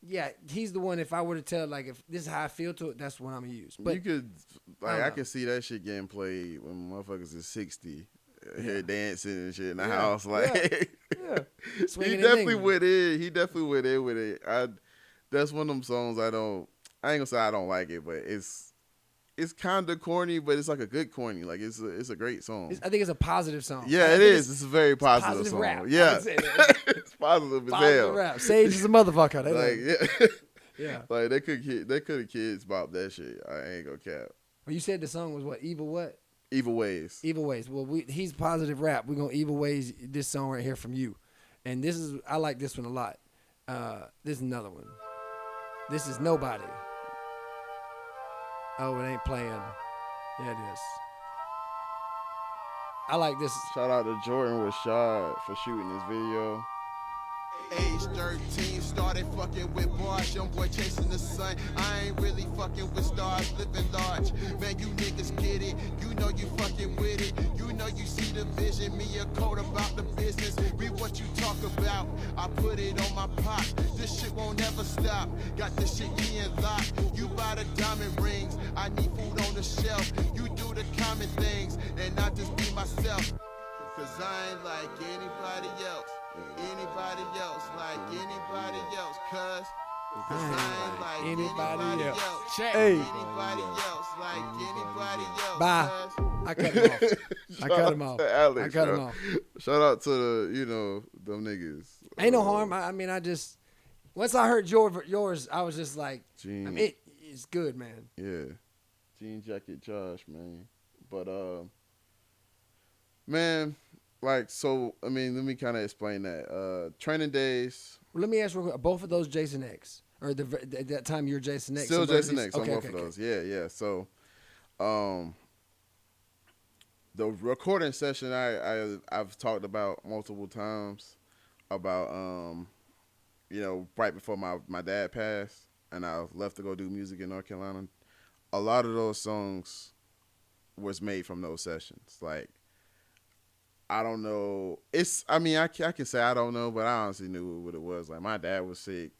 yeah, he's the one. If I were to tell, like, if this is how I feel to it, that's what I'm gonna use. But you could, like, I could see that shit getting played when motherfuckers is 60, here dancing and shit in the house. Like, he Swinging and definitely dingling. went in. He definitely went in with it. That's one of them songs I ain't gonna say I don't like it, but it's kind of corny, but it's like a good corny. Like it's a great song. I think it's a positive song. Yeah, it is. It's a very positive song. rap. I Yeah, would say that. it's positive as Positive hell. rap. Sage is a motherfucker. They Like, like, yeah, yeah. like they could have kids bop that shit. I ain't gonna cap. Well, you said the song was what? Evil what? Evil Ways. Evil Ways. Well, he's positive rap. We're gonna Evil Ways this song right here from you, and I like this one a lot. This is another one. This is Nobody. Oh, it ain't playing. Yeah, it is. I like this. Shout out to Jordan Rashad for shooting this video. Age 13, started fucking with bars, young boy chasing the sun. I ain't really fucking with stars, living large. Man, you niggas get it, you know you fucking with it. You know you see the vision, me a code about the business. Read what you talk about, I put it on my pop. This shit won't ever stop, got this shit being locked. You buy the diamond rings, I need food on the shelf. You do the common things, and I just be myself. Cause I ain't like anybody else. Anybody else like anybody else, cuz I ain't like anybody else. Hey. Anybody else like anybody else. Bye. Cuz. I cut him off. I cut him off. To Alex, I cut him bro. off. Shout out to the them niggas. Ain't no harm. I mean, I just once I heard yours, I was just like, Jean, I mean, it's good, man. yeah, Jean Jacket Josh, man. But man, like, so I mean, let me kind of explain that. Training Days. Well, let me ask real quick. Both of those Jason X, or at that time you're Jason X. Still somebody Jason else- X on both of those. Yeah. So, the recording session I've talked about multiple times about right before my dad passed and I left to go do music in North Carolina. A lot of those songs was made from those sessions. Like, I don't know. I can say I don't know, but I honestly knew what it was. Like, my dad was sick.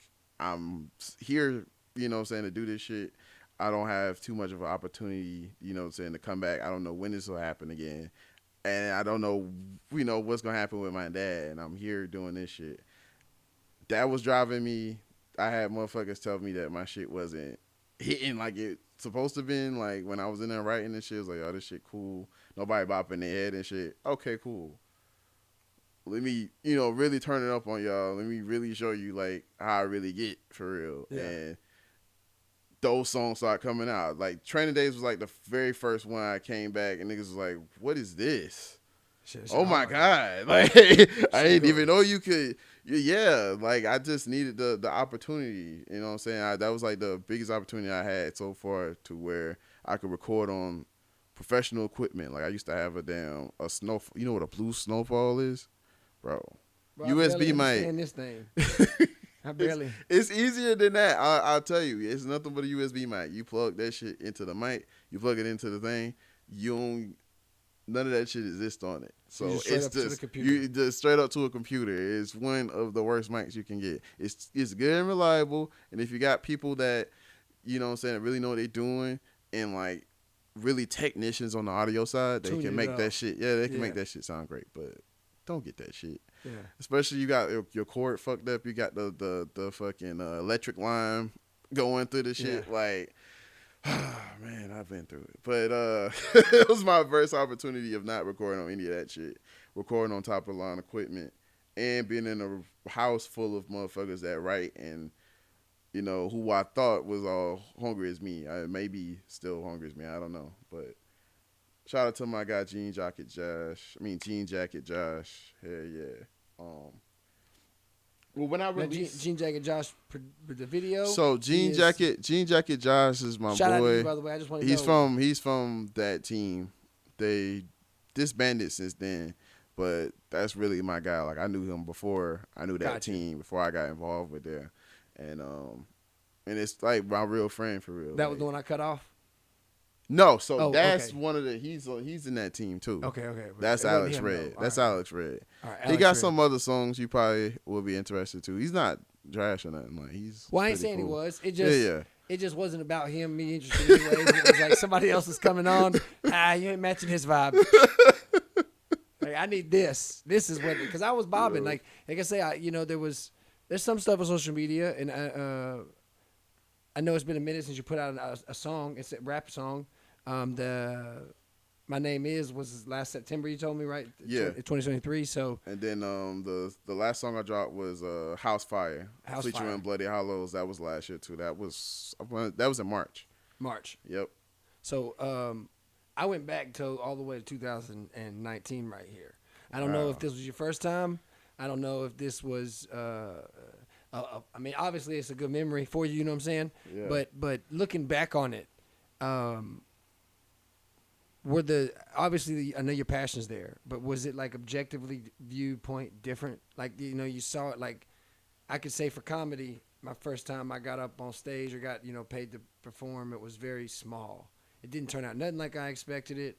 I'm here, to do this shit. I don't have too much of an opportunity, to come back. I don't know when this will happen again. And I don't know, what's going to happen with my dad. And I'm here doing this shit. That was driving me. I had motherfuckers tell me that my shit wasn't hitting like it's supposed to been. Like, when I was in there writing this shit, it was like, oh, this shit cool. Nobody bopping their head and shit. Okay, cool. Let me, really turn it up on y'all. Let me really show you, like, how I really get, for real. Yeah. And those songs start coming out. Like, Training Days was, like, the very first one I came back, and niggas was like, what is this? Shit, Oh, my hard. God. Like, I didn't even know you could. Yeah, like, I just needed the opportunity. You know what I'm saying? That was, like, the biggest opportunity I had so far to where I could record on professional equipment. Like, I used to have a snow. You know what a blue snowfall is? Bro, Bro, I USB barely mic. understand this thing. I barely. It's easier than that. I'll tell you. It's nothing but a USB mic. You plug that shit into the mic. You plug it into the thing. None of that shit exists on it. So You just straight it's up to the just computer. you just straight up to a computer. It's one of the worst mics you can get. It's good and reliable. And if you got people that really know what they're doing and like really technicians on the audio side, they Tune can it make up. that shit. Yeah, they can Yeah. make that shit sound great. But don't get that shit. Yeah. Especially you got your cord fucked up. You got the fucking electric line going through the shit. Yeah. Like, Man, I've been through it. But it was my first opportunity of not recording on any of that shit. Recording on top of line equipment and being in a house full of motherfuckers that write and, who I thought was all hungry as me. Maybe still hungry as me. I don't know. But shout out to my guy Jean Jacket Josh. Hell yeah. Well, when I Now, released, Jean Jacket Josh, the video. so Jean Jacket Josh is my Shout out to boy. you, by the way. I just want to know. He's from that team. They disbanded since then, but that's really my guy. Like I knew him before I knew that Gotcha. team, before I got involved with them, and it's like my real friend for real. That was like, the one I cut off. No, so Oh, that's okay. one of the he's in that team too. Okay. That's It wasn't Alex him, Red. though. That's All right. Alex Red. All right, He Alex got Red. some other songs you probably will be interested to. He's not trash or nothing. Like he's Well, I ain't pretty saying he cool. was. It just yeah. it just wasn't about him being interested anyways. It was like somebody else is coming on. You ain't matching his vibe. Like I need this. This is what because I was bobbing. Like I say, there's some stuff on social media, and I know it's been a minute since you put out a song. It's a rap song. My Name was last September. You told me, right? Yeah. 2023. So And then the last song I dropped was House Fire, House featuring Fire. Bloody Hollows. That was last year too. That was in March. March. Yep. So I went back to all the way to 2019 right here. I don't know if this was your first time. I don't know if this was. I mean, obviously it's a good memory for you. You know what I'm saying? Yeah. But looking back on it, obviously I know your passion's there, but was it like objectively viewpoint different? Like you saw it like I could say for comedy, my first time I got up on stage or got paid to perform, it was very small. It didn't turn out nothing like I expected it.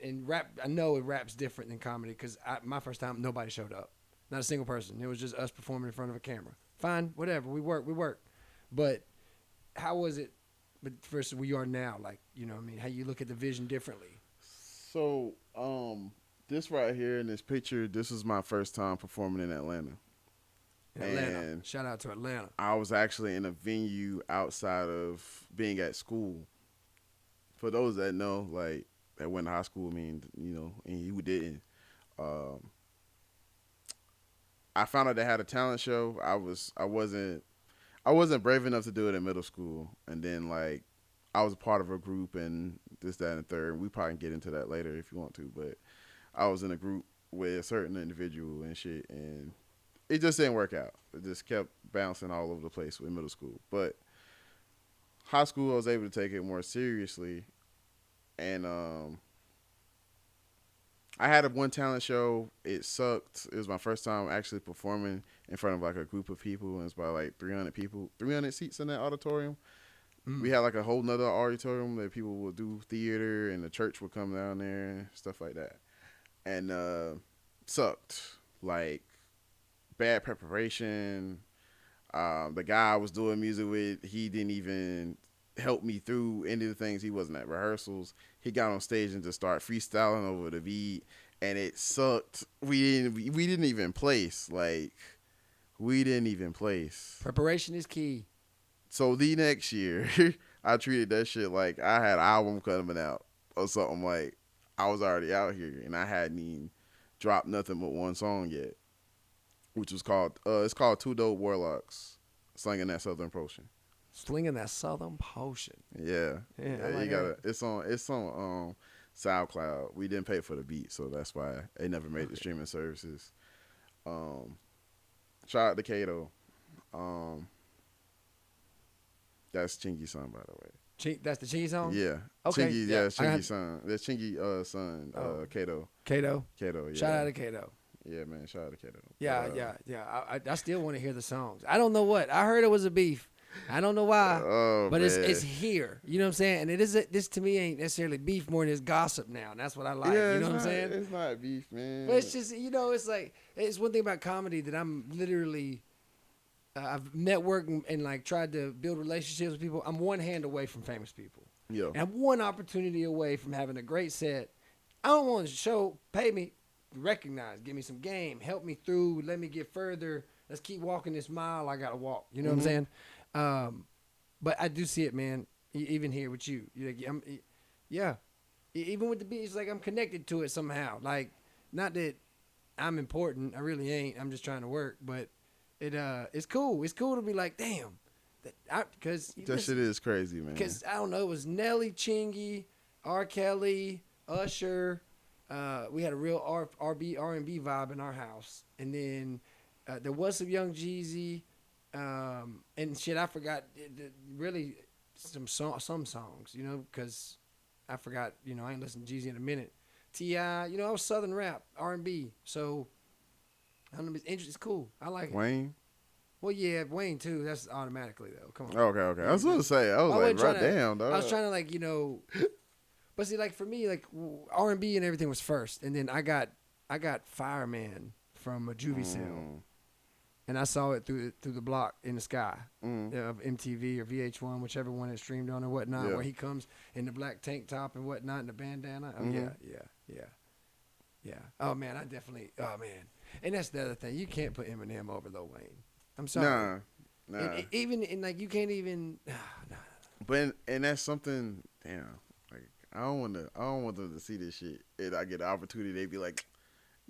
And rap, I know rap's different than comedy because my first time nobody showed up, not a single person. It was just us performing in front of a camera. Fine, whatever. We work. But how was it? But versus where you are now, like what I mean, how you look at the vision differently. So this right here in this picture, this is my first time performing in Atlanta. In Atlanta, And shout out to Atlanta. I was actually in a venue outside of being at school. For those that know, like that went to high school, and you didn't. I found out they had a talent show. I wasn't brave enough to do it in middle school, and then like I was a part of a group and this, that, and the third. We probably can get into that later if you want to, but I was in a group with a certain individual and shit, and it just didn't work out. It just kept bouncing all over the place in middle school. But high school, I was able to take it more seriously, and I had one talent show. It sucked. It was my first time actually performing in front of like a group of people, and it's about like 300 people, 300 seats in that auditorium. We had like a whole nother auditorium that people would do theater, and the church would come down there and stuff like that. And sucked. Like bad preparation. The guy I was doing music with, he didn't even help me through any of the things. He wasn't at rehearsals. He got on stage and just started freestyling over the beat, and it sucked. We didn't even place. Like we didn't even place. Preparation is key. So the next year, I treated that shit like I had an album coming out or something. Like I was already out here, and I hadn't even dropped nothing but one song yet, which was called it's called Two Dope Warlocks, Slinging That Southern Potion. Slinging that Southern Potion. Yeah, Yeah, I like you gotta. that. It's on SoundCloud. We didn't pay for the beat, so that's why it never made the streaming services. Shout out to Kato. That's Chingy's son, by the way. That's the cheese song? Yeah. Okay, Chingy, yeah. it's Chingy's son. That's Chingy's son, Kato. Kato. Kato, yeah. Shout out to Kato. Yeah, man. Shout out to Kato. Yeah. I still want to hear the songs. I don't know what. I heard it was a beef. I don't know why. But it's here. You know what I'm saying? And this to me ain't necessarily beef more than it's gossip now. And that's what I like. Yeah, you know what I'm saying? It's not beef, man. But it's just, it's like, it's one thing about comedy that I'm literally, I've networked and like tried to build relationships with people. I'm one hand away from famous people. Yeah. And I'm one opportunity away from having a great set. I don't want to show, pay me, recognize, give me some game, help me through, let me get further. Let's keep walking this mile I got to walk. You know what I'm saying? But I do see it, man. Even here with you, yeah. Even with the beat, it's like I'm connected to it somehow. Like, not that I'm important. I really ain't. I'm just trying to work. But it's cool. It's cool to be like, damn, because That shit is crazy, man. Because I don't know, it was Nelly, Chingy, R. Kelly, Usher. We had a real R&B vibe in our house, and then there was some Young Jeezy, and shit. I forgot really some songs, you know, because I forgot. You know, I ain't listened to Jeezy in a minute. T.I., you know, I was Southern rap, R&B, so I don't know. It's interesting. It's cool. I like it. Wayne. Well, yeah, Wayne too. That's automatically though. Come on. Okay. I was gonna say. I was like, right, damn, dog. I was trying to like, you know, but see, like for me, like R&B and everything was first, and then I got Fireman from a Juvie Cell, and I saw it through the block in the sky of MTV or VH1, whichever one it streamed on or whatnot, where he comes in the black tank top and whatnot and the bandana. Oh yeah. Oh man, I definitely. Oh man, and that's the other thing. You can't put Eminem over Lil Wayne. I'm sorry. Nah. Even in like you can't even. Nah. But and that's something. Damn. Like I don't want them to see this shit. And I get the opportunity, they be like,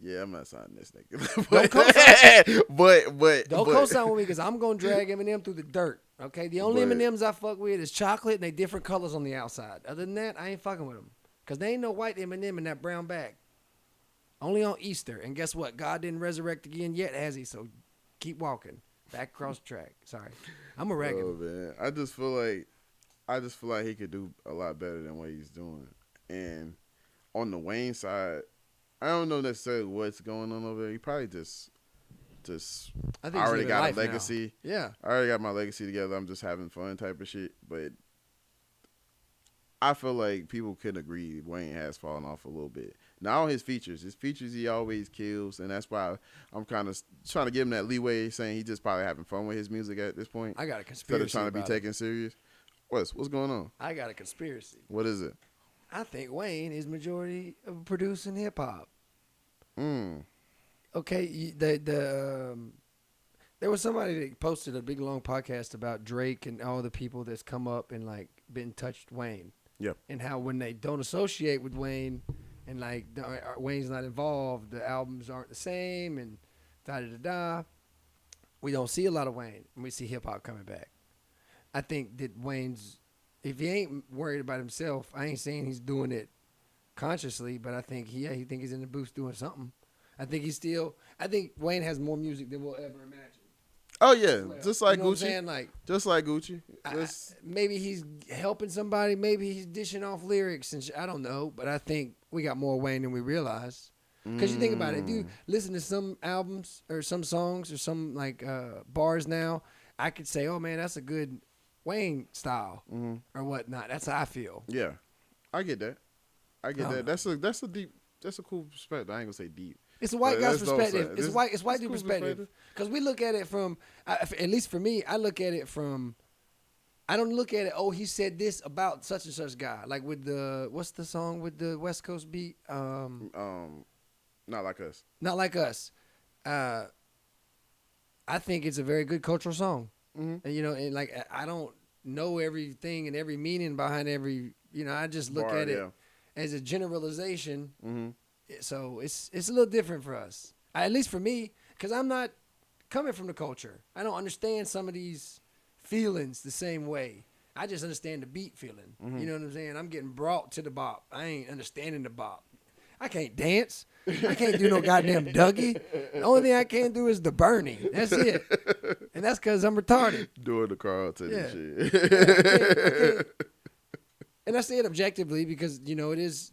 yeah, I'm not signing this nigga. Don't co-sign. but Don't co-sign with me because I'm gonna drag Eminem through the dirt. Okay, the only M&Ms I fuck with is chocolate and they different colors on the outside. Other than that, I ain't fucking with them because they ain't no white M&M in that brown bag. Only on Easter. And guess what? God didn't resurrect again yet, has he? So keep walking. Back across the track. Sorry. I'm a regular. Oh, man. I just feel like he could do a lot better than what he's doing. And on the Wayne side, I don't know necessarily what's going on over there. He probably just I already got a legacy. Now. Yeah. I already got my legacy together. I'm just having fun type of shit. But I feel like people could agree Wayne has fallen off a little bit. Not on his features. His features he always kills, and that's why I'm kind of trying to give him that leeway, saying he just probably having fun with his music at this point. I got a conspiracy. Instead of trying to be taken serious. What's going on? I got a conspiracy. What is it? I think Wayne is majority of producing hip hop. Okay, there was somebody that posted a big long podcast about Drake and all the people that's come up and like been touched Wayne. Yep. And how when they don't associate with Wayne and like Wayne's not involved, the albums aren't the same and da-da-da-da. We don't see a lot of Wayne and we see hip hop coming back. I think that Wayne's, if he ain't worried about himself, I ain't saying he's doing it consciously, but I think he think he's in the booth doing something. I think Wayne has more music than we'll ever imagine. Oh yeah, Well, just like you know Gucci. Like, just like Gucci. Maybe he's helping somebody. Maybe he's dishing off lyrics and I don't know. But I think we got more Wayne than we realize. Because you think about it, if you listen to some albums or some songs or some like bars now, I could say, oh man, that's a good Wayne style or whatnot. That's how I feel. Yeah, I get that. That's a cool perspective. I ain't gonna say deep. It's a white guy's perspective. It's white dude perspective. Because we look at it from, at least for me, I look at it from. I don't look at it. Oh, he said this about such and such guy. Like with what's the song with the West Coast beat? Not Like Us. Not Like Us. I think it's a very good cultural song. And, you know, and like I don't know everything and every meaning behind every. You know, I just look at it as a generalization. So it's a little different for us, at least for me, because I'm not coming from the culture. I don't understand some of these feelings the same way. I just understand the beat feeling. You know what I'm saying? I'm getting brought to the bop. I ain't understanding the bop. I can't dance. I can't do no goddamn Dougie. The only thing I can do is the Bernie. That's it. And that's because I'm retarded. Doing the Carlton and shit. I can't. And I say it objectively because, you know, it is.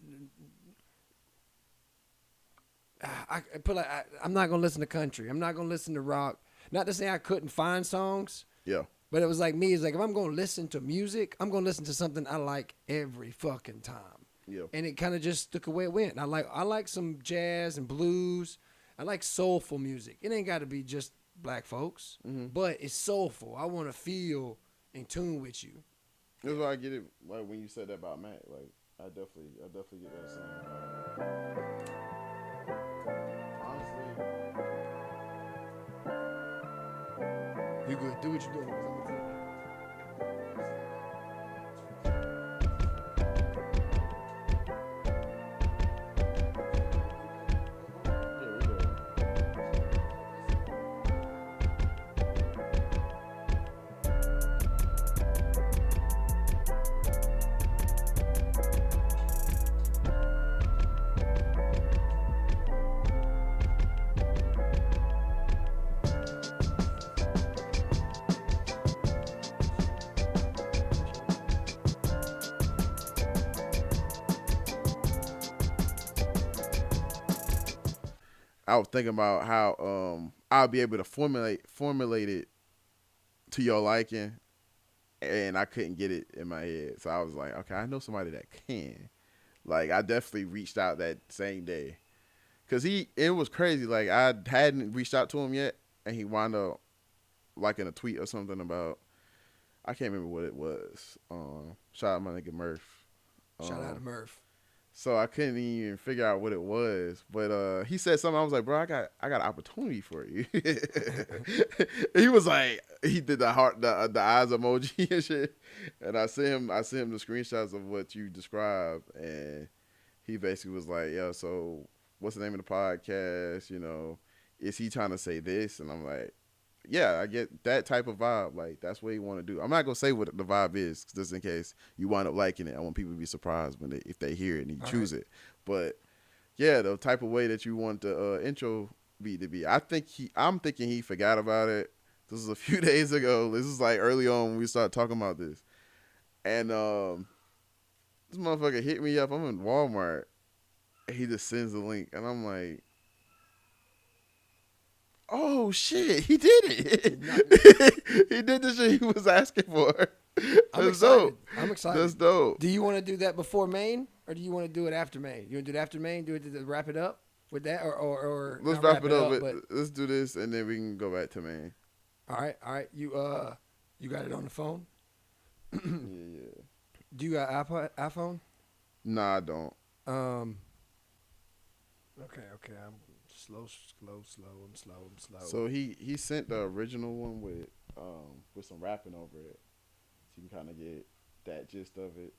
I'm not gonna listen to country. I'm not gonna listen to rock. Not to say I couldn't find songs. Yeah. But it was like me. It's like if I'm gonna listen to music, I'm gonna listen to something I like every fucking time. Yeah. And it kind of just stuck the way it went. I like some jazz and blues. I like soulful music. It ain't got to be just black folks, but it's soulful. I want to feel in tune with you. That's why I get it. Like when you said that about Mac, like I definitely get that same. You good? Do what you're doing. I was thinking about how I'll be able to formulate it to your liking, and I couldn't get it in my head. So I was like, okay, I know somebody that can. Like, I definitely reached out that same day. Because it was crazy. Like, I hadn't reached out to him yet, and he wound up, like, in a tweet or something about, I can't remember what it was. Shout out my nigga Murph. Shout out to Murph. So I couldn't even figure out what it was, but he said something. I was like, "Bro, I got an opportunity for you." He was like, he did the heart, the eyes emoji and shit, and I sent him the screenshots of what you described, and he basically was like, "Yo, so what's the name of the podcast? You know, is he trying to say this?" And I'm like, yeah, I get that type of vibe. Like, that's what you want to do. I'm not gonna say what the vibe is, just in case you wind up liking it. I want people to be surprised if they hear it and you choose it. But yeah, the type of way that you want the intro beat to be. I'm thinking he forgot about it. This was a few days ago. This is like early on when we started talking about this, and this motherfucker hit me up. I'm in Walmart, and he just sends the link, and I'm like, oh shit, he did it. He did the shit he was asking for. That's dope. I'm excited. That's dope. Do you want to do that before Maine, or do you want to do it after Maine? You want to do it after Maine? Do it to wrap it up with that, or let's not wrap it up. but Let's do this, and then we can go back to Maine. all right. You got it on the phone. Yeah. Do you got iPhone? Nah, I don't. Okay. I'm slow. I'm slow. So he sent the original one with some rapping over it, so you can kind of get that gist of it.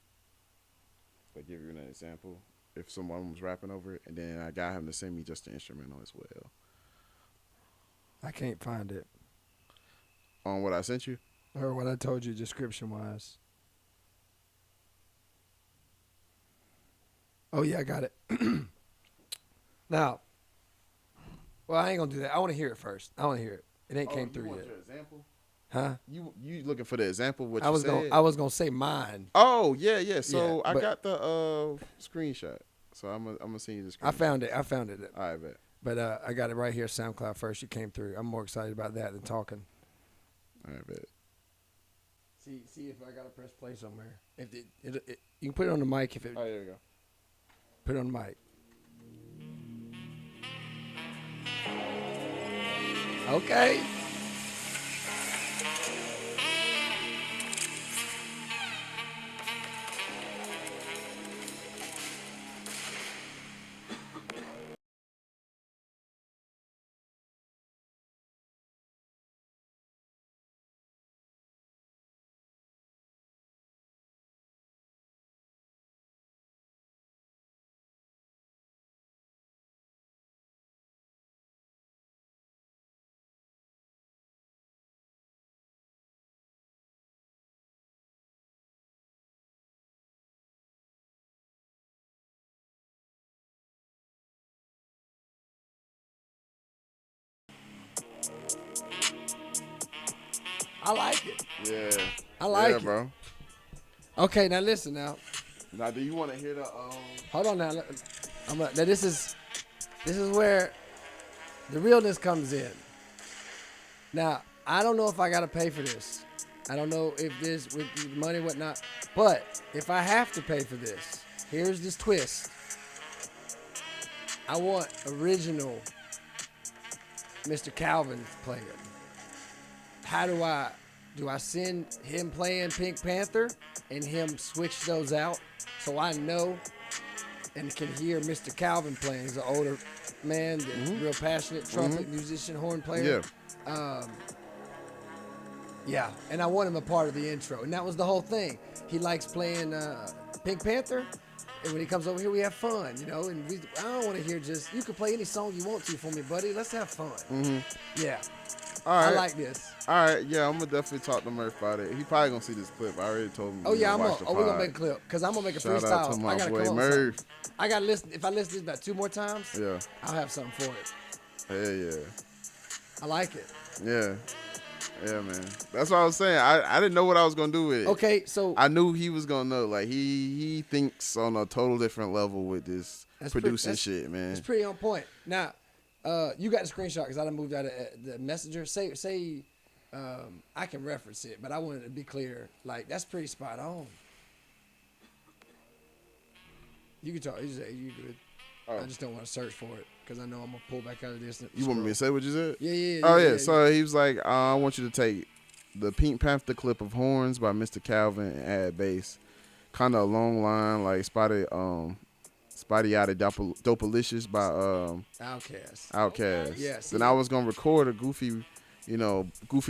If I give you an example, if someone was rapping over it, and then I got him to send me just the instrumental as well. I can't find it. On what I sent you? Or what I told you description wise. Oh yeah, I got it. Now, well, I ain't gonna do that. I want to hear it first. I want to hear it. It ain't came through yet. Your example? Huh? You looking for the example? What I you was said? I was gonna say mine. Oh yeah. So Yeah, I but- got the screenshot. So I'm gonna send you the screenshot. I found it. All right, bet. But I got it right here, SoundCloud first. It came through. I'm more excited about that than talking. All right, bet. See if I gotta press play somewhere. If it you can put it on the mic if it. Oh, there we go. Put it on the mic. Okay. I like it. Yeah. I like it. bro. Okay, now listen now. Now, do you want to hear the Hold on now. Now this is where the realness comes in. Now, I don't know if I gotta pay for this. I don't know if this with money, whatnot. But if I have to pay for this, here's this twist. I want original Mr. Calvin playing. How do I send him playing Pink Panther and him switch those out so I know and can hear Mr. Calvin playing? He's an older man, real passionate trumpet musician, horn player. Yeah. Yeah, and I want him a part of the intro. And that was the whole thing. He likes playing Pink Panther. And when he comes over here, we have fun, you know. And I don't want to hear just, you can play any song you want to for me, buddy. Let's have fun. Yeah. All right. I like this. All right. Yeah, I'm gonna definitely talk to Murph about it. He probably gonna see this clip. I already told him. Oh, yeah, watch we're going to make a clip. Because I'm going to make a Shout freestyle. out to my I got to boy come Murph. I got to listen. If I listen to this about 2 more times, Yeah. I'll have something for it. Hell yeah. I like it. Yeah. Yeah, man. That's what I was saying. I didn't know what I was gonna do with it. Okay, so I knew he was gonna know. Like he thinks on a total different level with this producing shit, man. it's pretty on point. Now, You got the screenshot because I done moved out of the messenger. Say, I can reference it, but I wanted to be clear. Like that's pretty spot on. You can talk. You good. Oh. I just don't want to search for it because I know I'm gonna pull back out of this. You want me to say what you said? Yeah. Oh yeah. So he was like, I want you to take the Pink Panther clip of Horns by Mr. Calvin and add bass. Kind of a long line like Spotty Yada Dopalicious by Outkast. Yeah. Then I was gonna record a goofy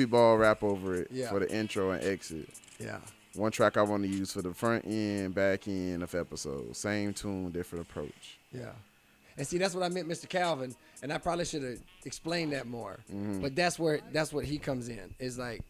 ball rap over it Yeah. for the intro and exit. Yeah. One track I want to use for the front end, back end of episodes. Same tune, different approach. Yeah. And see, that's what I meant, Mr. Calvin, and I probably should have explained that more. Mm-hmm. But that's what he comes in. Is like,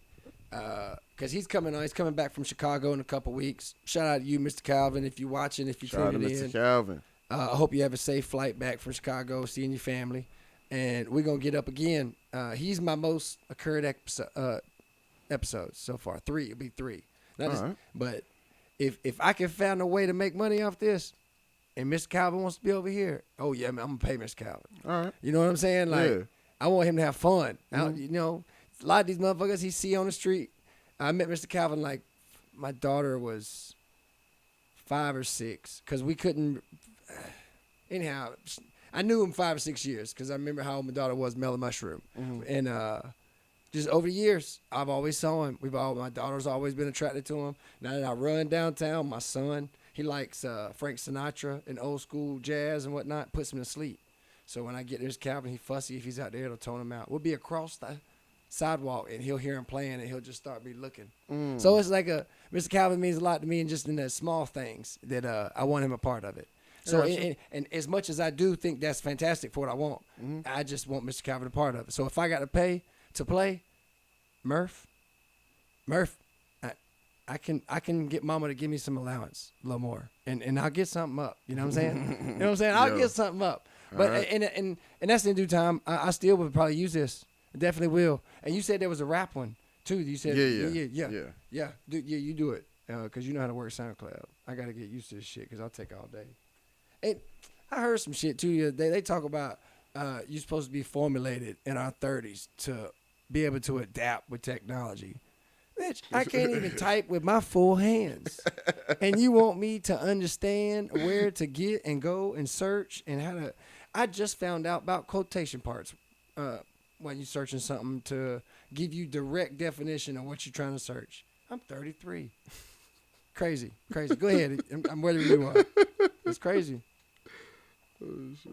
because he's coming back from Chicago in a couple weeks. Shout out to you, Mr. Calvin, if you're watching, if you're Shout out to tuning Mr. in. Calvin. I hope you have a safe flight back from Chicago, seeing your family, and we're gonna get up again. He's my most occurred episodes so far. 3, it'll be 3. Right. But if I can find a way to make money off this, and Mr. Calvin wants to be over here, oh yeah, man, I'm gonna pay Mr. Calvin. All right. You know what I'm saying? Like, Yeah. I want him to have fun. Mm-hmm. A lot of these motherfuckers he see on the street. I met Mr. Calvin like my daughter was 5 or 6 because we couldn't. Anyhow, I knew him 5 or 6 years because I remember how old my daughter was, Mellow Mushroom, and just over the years, I've always saw him. My daughter's always been attracted to him. Now that I run downtown, my son, he likes Frank Sinatra and old school jazz and whatnot. Puts him to sleep. So when I get there's Calvin, he fussy. If he's out there, it'll tone him out. We'll be across the sidewalk and he'll hear him playing and he'll just start be looking. So it's like Mr. Calvin means a lot to me, and just in the small things that I want him a part of it. So and as much as I do think that's fantastic for what I want, I just want Mr. Calvin a part of it. So if I got to pay to play, Murph, I can get Mama to give me some allowance, a little more, and I'll get something up. You know what I'm saying? You know what I'm saying? I'll get something up. But right. and that's in due time. I still would probably use this. I definitely will. And you said there was a rap one too. You said yeah. You do it because you know how to work SoundCloud. I got to get used to this shit because I'll take all day. And I heard some shit too the other day. They talk about you're supposed to be formulated in our 30s to be able to adapt with technology. Bitch, I can't even type with my full hands. And you want me to understand where to get and go and search and how to. I just found out about quotation parts when you're searching something to give you direct definition of what you're trying to search. I'm 33. Crazy. Go ahead. I'm whether you are. It's crazy. Oh, shit.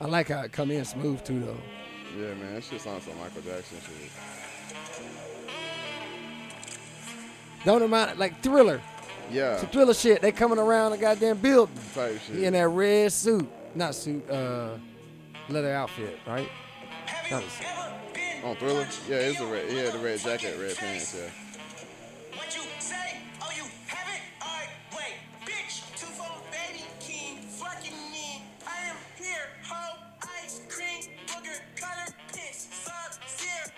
I like how it come in smooth too, though. Yeah, man, that shit sounds like Michael Jackson shit. Don't remind it like Thriller. Yeah. Some Thriller shit. They coming around the goddamn building. Type shit. He in that red suit. Not suit, leather outfit, right? That was, On Thriller? Yeah, it's a red. He had the red jacket, red pants, yeah. What you say? Oh, you have it? Alright, wait. Bitch, 2-4 baby king, fucking me. I am here, ho, ice cream, booger, color, piss, sub-zero,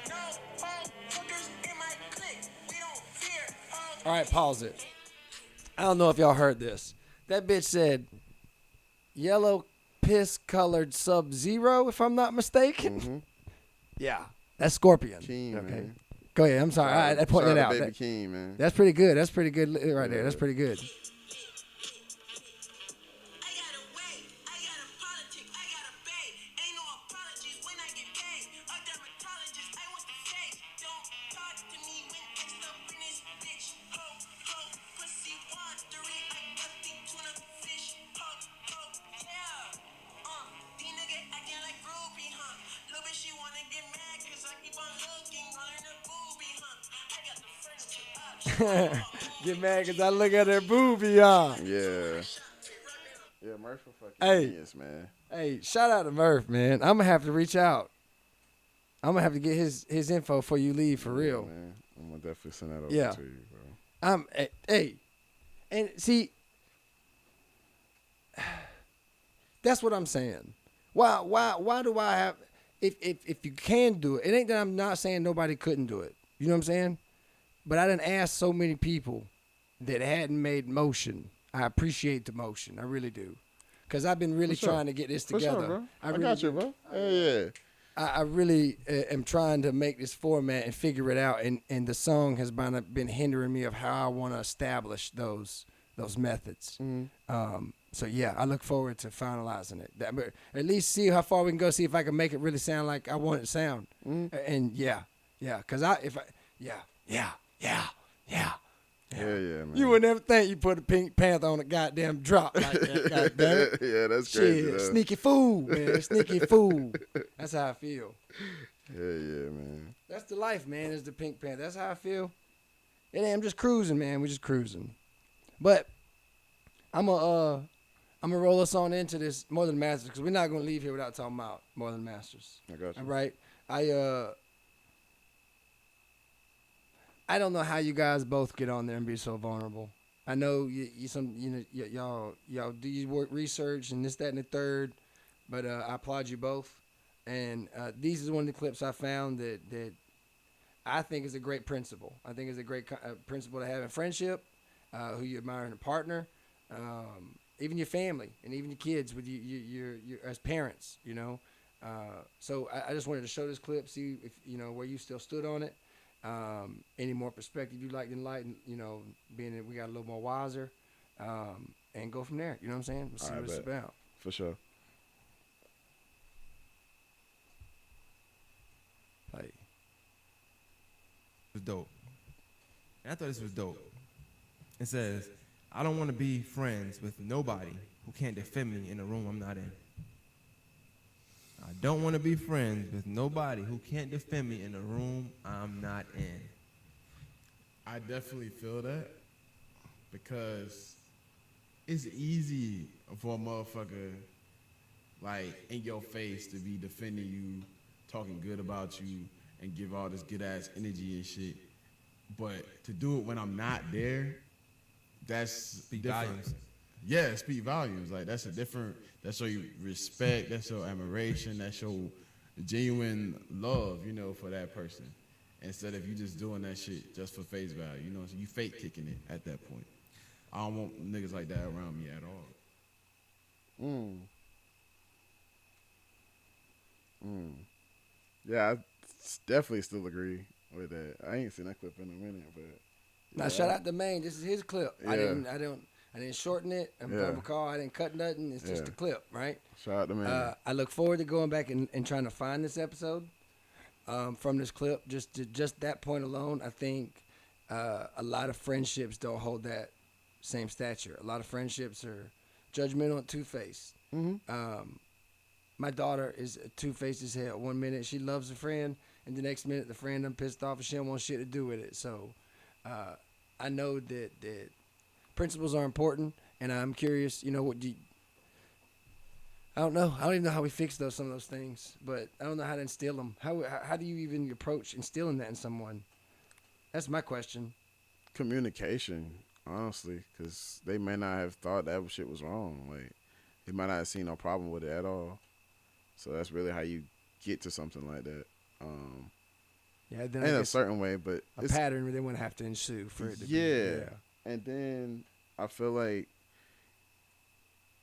no, ho, hookers in my clique. We don't fear, ho. all right, pause it. I don't know if y'all heard this. That bitch said, yellow piss-colored Sub-Zero, if I'm not mistaken. Mm-hmm. Yeah, that's Scorpion. King, okay. man. Go ahead. I'm sorry. I pointed that out. Baby King, man. That's pretty good. That's pretty good right there. That's pretty good. I gotta wait, I gotta politic, I gotta bait. Ain't no apologies when I get paid. A dermatologist, I want the face. Don't talk to me when it's up in this bitch. Ho, ho, pussy watery. I got the tuna fish. Ho, ho, yeah. These niggas acting like Ruby, huh? Little bitch, she wanna get mad cause I keep on looking on her boobie, huh? I got the furniture up. Get mad because I look at her boobie, y'all. Yeah. Yeah, Murph a fucking Hey. genius, man. Hey, shout out to Murph, man. I'm going to have to reach out. I'm going to have to get his info before you leave, for real. Man, I'm going to definitely send that over Yeah. to you, bro. Hey, and see, that's what I'm saying. Why do I have, if you can do it, it ain't that I'm not saying nobody couldn't do it. You know what I'm saying? But I done asked so many people that hadn't made motion. I appreciate the motion. I really do. because I've been really For sure. trying to get this For together. sure, bro. I really got you, bro. Yeah. I really am trying to make this format and figure it out, and the song has been hindering me of how I want to establish those methods. So yeah, I look forward to finalizing it. But at least see how far we can go. See if I can make it really sound like I want it to sound. And yeah, because yeah. Yeah, man. You would never think you put a Pink Panther on a goddamn drop like that. God damn it. Yeah, that's crazy. Shit, though. sneaky fool, man. Sneaky fool. That's how I feel. Yeah, man. That's the life, man, is the Pink Panther. That's how I feel. And I'm just cruising, man. We're just cruising. But I'm going to roll us on into this More Than Masters because we're not going to leave here without talking about More Than Masters. I got you. All right? I don't know how you guys both get on there and be so vulnerable. I know y'all do your work research and this, that, and the third, but I applaud you both. And these is one of the clips I found that I think is a great principle. I think it's a great principle to have in friendship, who you admire in a partner, even your family and even your kids with you as parents. So I just wanted to show this clip, see if where you still stood on it. Any more perspective you'd like to enlighten, being that we got a little more wiser, and go from there. You know what I'm saying? We'll see what it's about. For sure. Like, was dope. And I thought this was dope. It says, I don't want to be friends with nobody who can't defend me in a room I'm not in. I don't want to be friends with nobody who can't defend me in a room I'm not in. I definitely feel that because it's easy for a motherfucker like in your face to be defending you, talking good about you, and give all this good ass energy and shit. But to do it when I'm not there, that's different. Volumes. Yeah, speak volumes. Like that's show you respect, that show admiration, that show genuine love, for that person. Instead of you just doing that shit just for face value, so you fake kicking it at that point. I don't want niggas like that around me at all. Yeah, I definitely still agree with that. I ain't seen that clip in a minute, but now shout out to Maine. This is his clip. Yeah. I didn't shorten it. If I recall, I didn't cut nothing. It's just a clip, right? Shout out to Maine. I look forward to going back and trying to find this episode from this clip. Just that point alone, I think a lot of friendships don't hold that same stature. A lot of friendships are judgmental and two-faced. My daughter is two-faced as hell. 1 minute she loves a friend, and the next minute the friend done pissed off and she don't want shit to do with it. So I know that principles are important, and I'm curious, I don't know. I don't even know how we fix some of those things, but I don't know how to instill them. How do you even approach instilling that in someone? That's my question. Communication, honestly, because they may not have thought that shit was wrong. Like, they might not have seen no problem with it at all. So that's really how you get to something like that. Then in a certain way, but a pattern where they wouldn't have to ensue for it to be. Yeah. And then I feel like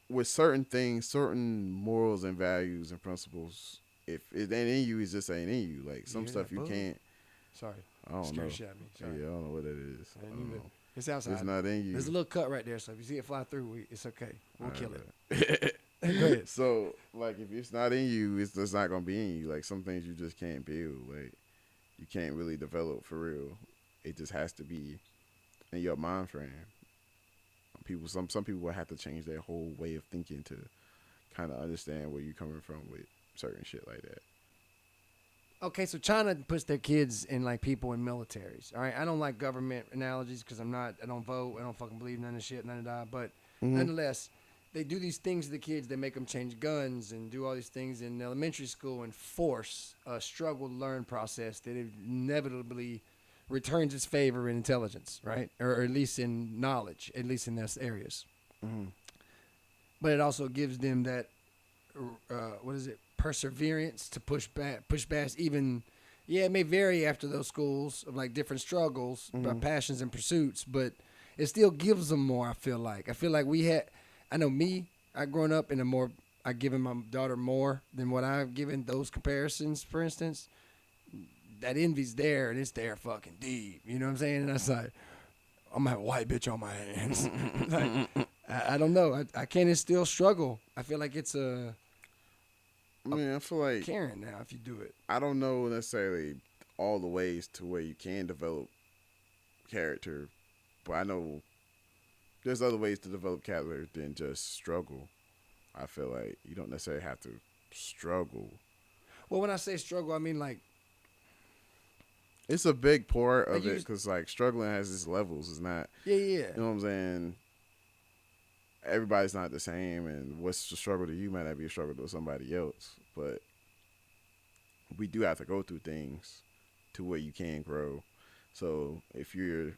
with certain things, certain morals and values and principles, if it ain't in you, it just ain't in you. Like some stuff you can't. Sorry. I don't know. Shot me. Sorry. Yeah, I don't know what that is. I don't know. It's outside. It's not in you. There's a little cut right there, so if you see it fly through, it's okay. We'll kill it. Go ahead. So, like, if it's not in you, it's just not gonna be in you. Like some things you just can't build. Like you can't really develop for real. It just has to be in your mind frame. Some people will have to change their whole way of thinking to kind of understand where you're coming from with certain shit like that. Okay, so China puts their kids in like people in militaries. All right, I don't like government analogies because I don't vote. I don't fucking believe none of shit, none of that. But nonetheless, they do these things to the kids. They make them change guns and do all these things in elementary school and force a struggle to learn process that inevitably returns its favor in intelligence, right? Or at least in knowledge, at least in those areas. But it also gives them that, perseverance to push past even, it may vary after those schools of like different struggles, passions and pursuits, but it still gives them more, I feel like. I know me, I grown up in a more. I given my daughter more than what I've given those comparisons. For instance, that envy's there and it's there fucking deep. You know what I'm saying? And that's like, I'm gonna have a white bitch on my hands. Like, I don't know. I can't still struggle. I feel like it's a I mean, I feel like Karen now if you do it. I don't know necessarily all the ways to where you can develop character, but I know there's other ways to develop character than just struggle. I feel like you don't necessarily have to struggle. Well, when I say struggle, I mean like It's a big part of Like you it just- because like struggling has its levels. It's not, yeah. you know what I'm saying? Everybody's not the same, and what's a struggle to you might not be a struggle to somebody else. But we do have to go through things to where you can grow. So if you're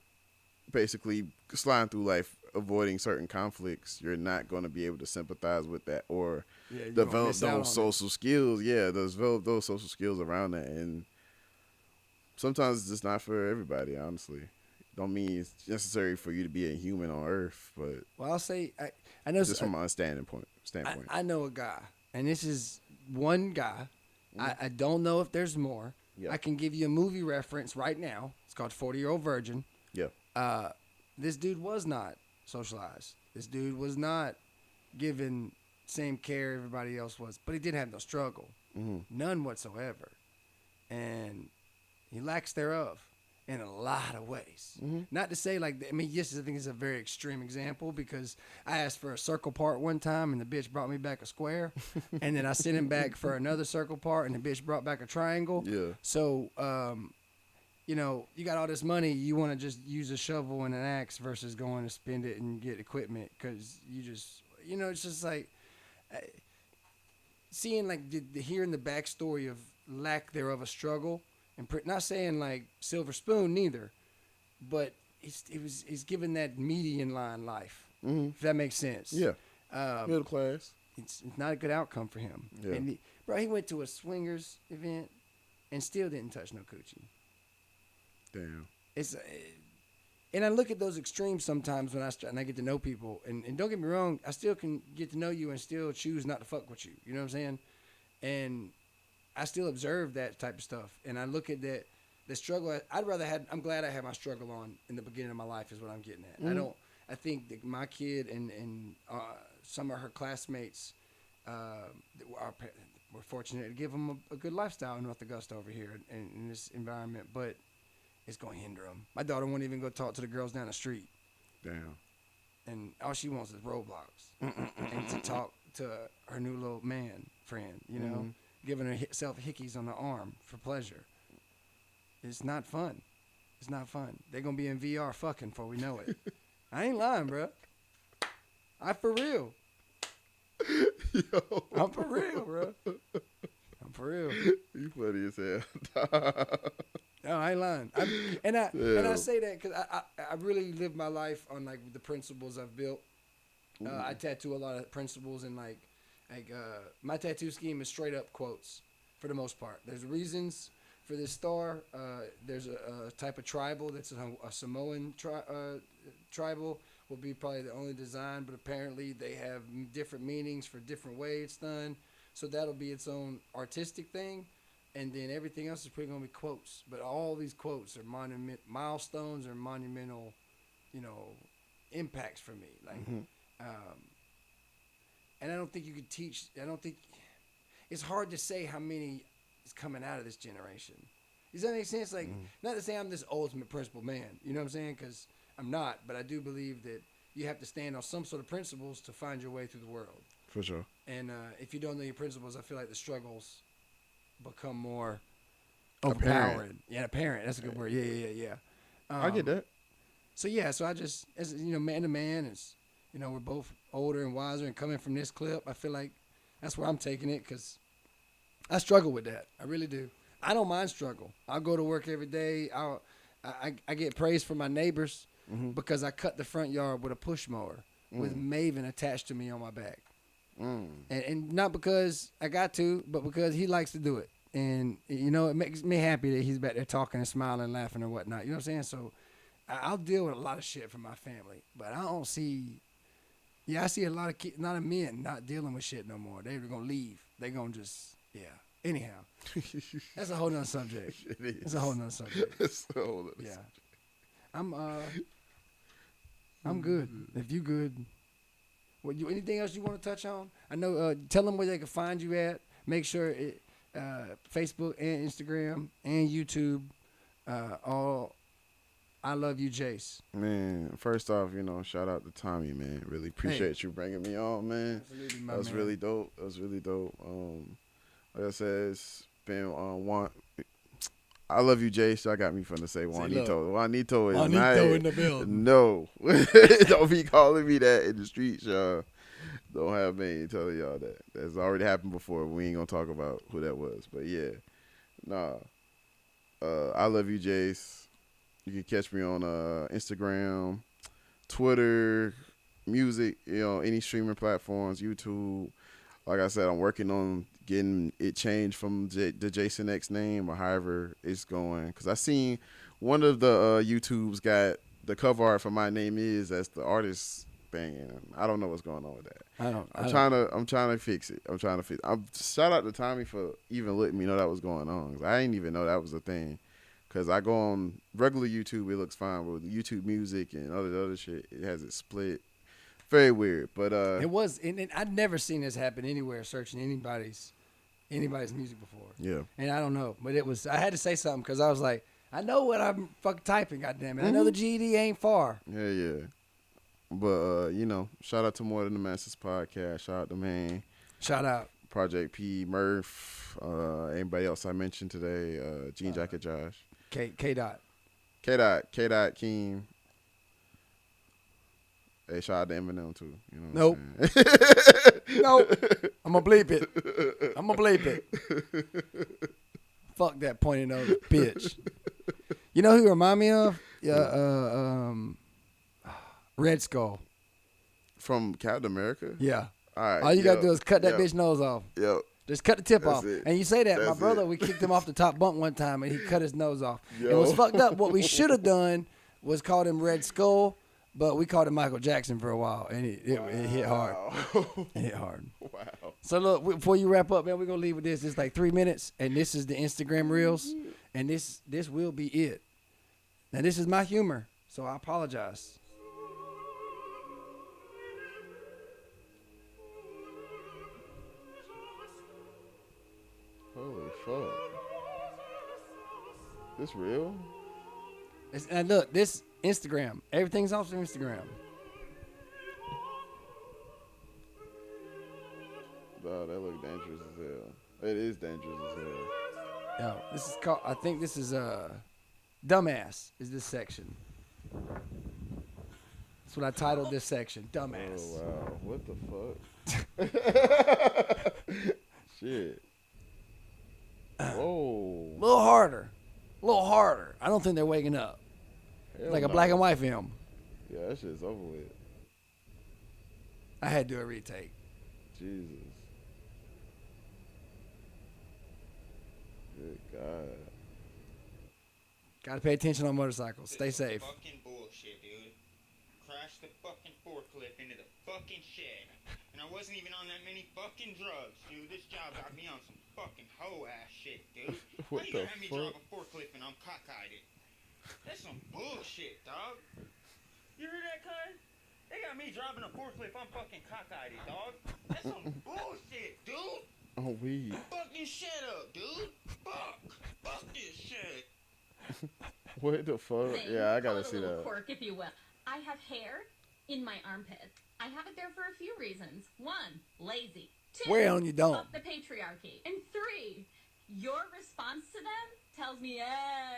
basically sliding through life avoiding certain conflicts, you're not going to be able to sympathize with that or Yeah, you're gonna develop miss out on those it. social skills. Yeah, develop those social skills around that. And sometimes it's just not for everybody, honestly. Don't mean it's necessary for you to be a human on Earth, but Well, I'll say I know just from my standpoint. I know a guy, and this is one guy. I don't know if there's more. Yeah. I can give you a movie reference right now. It's called 40-Year-Old Virgin. Yeah. This dude was not socialized. This dude was not given same care everybody else was, but he did have no struggle, none whatsoever, and he lacks thereof in a lot of ways. Not to say like, I mean, yes, I think it's a very extreme example because I asked for a circle part one time and the bitch brought me back a square, and then I sent him back for another circle part and the bitch brought back a triangle. Yeah. So, you know, you got all this money, you want to just use a shovel and an axe versus going to spend it and get equipment because you just, you know, it's just like seeing like hearing the backstory of lack thereof a struggle. And not saying like silver spoon neither, but he's given that median line life, if that makes sense. Yeah. Middle class. It's not a good outcome for him. Yeah. And he went to a swingers event and still didn't touch no coochie. Damn. And I look at those extremes sometimes when I get to know people. And don't get me wrong, I still can get to know you and still choose not to fuck with you. You know what I'm saying? And I still observe that type of stuff, and I look at the struggle. I'm glad I had my struggle on in the beginning of my life. Is what I'm getting at. I think that my kid and some of her classmates we're fortunate to give them a good lifestyle in North Augusta over here in this environment, but it's going to hinder them. My daughter won't even go talk to the girls down the street. Damn. And all she wants is Roblox and to talk to her new little man friend. You know. Giving herself hickeys on the arm for pleasure. It's not fun. It's not fun. They're going to be in VR fucking before we know it. I ain't lying, bro. I for real. Yo. I'm for real, bro. I'm for real. You funny as hell. No, I ain't lying. And I say that because I really live my life on like the principles I've built. I tattoo a lot of principles and like my tattoo scheme is straight up quotes for the most part. There's reasons for this star. There's a type of tribal that's a Samoan tribal will be probably the only design, but apparently they have different meanings for different way it's done. So that'll be its own artistic thing, and then everything else is pretty gonna be quotes. But all these quotes are milestones or monumental, you know, impacts for me. Like. And I don't think you could teach. I don't think it's hard to say how many is coming out of this generation. Does that make sense? Like, not to say I'm this ultimate principled man. You know what I'm saying? Because I'm not. But I do believe that you have to stand on some sort of principles to find your way through the world. For sure. And if you don't know your principles, I feel like the struggles become more Apparent. empowering. Yeah, apparent. That's a good word. Yeah. I get that. So yeah, so I just, as you know, man to man, is, you know, we're both older and wiser, and coming from this clip, I feel like that's where I'm taking it because I struggle with that. I really do. I don't mind struggle. I'll go to work every day. I get praise from my neighbors because I cut the front yard with a push mower with Maven attached to me on my back. And not because I got to, but because he likes to do it. And, you know, it makes me happy that he's back there talking and smiling and laughing and whatnot. You know what I'm saying? So I'll deal with a lot of shit from my family, but I don't see Yeah, I see a lot of men not dealing with shit no more. They're gonna leave. They gonna just Anyhow, that's a whole nother subject. It is. It's a whole nother subject. It's a whole other Yeah, subject. I'm good. If you good, anything else you want to touch on? I know. Tell them where they can find you at. Make sure Facebook and Instagram and YouTube. All. I love you, Jace. Man, first off, shout out to Tommy, man. Really appreciate you bringing me on, man. Absolutely, my That was man. really dope. Like I said, it's been one. I love you, Jace. I got me from to say Juanito. Juanito is Juanito not in the building. No, don't be calling me that in the streets, y'all. Don't have me telling y'all that. That's already happened before. We ain't gonna talk about who that was, but yeah, nah. I love you, Jace. You can catch me on Instagram, Twitter, music, any streaming platforms, YouTube. Like I said, I'm working on getting it changed from the Jason X name or however it's going. Because I seen one of the YouTubes got the cover art for My Name Is as the artist thing. And I don't know what's going on with that. I'm trying to fix it. Shout out to Tommy for even letting me know that was going on. 'Cause I didn't even know that was a thing. Because I go on regular YouTube, it looks fine. But with YouTube music and other shit, it has it split. Very weird. But It was, and I'd never seen this happen anywhere. Searching anybody's music before. yeah. And I don't know, but it was. I had to say something because I was like, I know what I'm fucking typing. Goddamn it, I know the GED ain't far. Yeah. But shout out to More Than the Masses podcast. Shout out to man. Shout out Project P, Murph, anybody else I mentioned today, Jean Jacket Josh. K. Dot. K. Dot, Keem. Hey, shout out to Eminem too. You know what I'm saying? Nope. I'm gonna bleep it. Fuck that pointy nose bitch. You know who he remind me of? Red Skull. From Captain America? Yeah. All right. All you gotta do is cut that bitch nose off. Yep. Just cut the tip That's off. it. And you say that. My That's brother, it. we kicked him off the top bunk one time and he cut his nose off. Yo. It was fucked up. What we should have done was called him Red Skull, but we called him Michael Jackson for a while. And it hit hard. It hit hard. Wow. So look, before you wrap up, man, we're going to leave with this. It's like 3 minutes, and this is the Instagram Reels, and this will be it. Now, this is my humor, so I apologize. Holy fuck. This real? And look, this Instagram. Everything's off of Instagram. Dog, that look dangerous as hell. It is dangerous as hell. Yo, this is called, I think this is Dumbass is this section. That's what I titled this section, Dumbass. Oh, wow. What the fuck? Shit. Whoa. A little harder. I don't think they're waking up. Hell Like a no. black and white film. Yeah, that shit's over with. I had to do a retake. Jesus. Good God. Gotta pay attention on motorcycles. Stay safe. Fucking bullshit, dude. Crashed the fucking forklift into the fucking shed. And I wasn't even on that many fucking drugs, dude. This job got me on some fucking hoe ass shit, dude. What How you the gonna have me fuck? drive a forklift and I'm cockeyed? That's some bullshit, dog. You heard that, cuz? They got me driving a forklift, I'm fucking cockeyed, dog. That's some bullshit, dude. Oh, weed. Fucking shut up, dude. Fuck this shit. What the fuck? Yeah, I gotta see that. Quirk, if you will. I have hair in my armpit. I have it there for a few reasons. 1, lazy. 2, Swear on you don't. fuck the patriarchy. And 3, your response to them tells me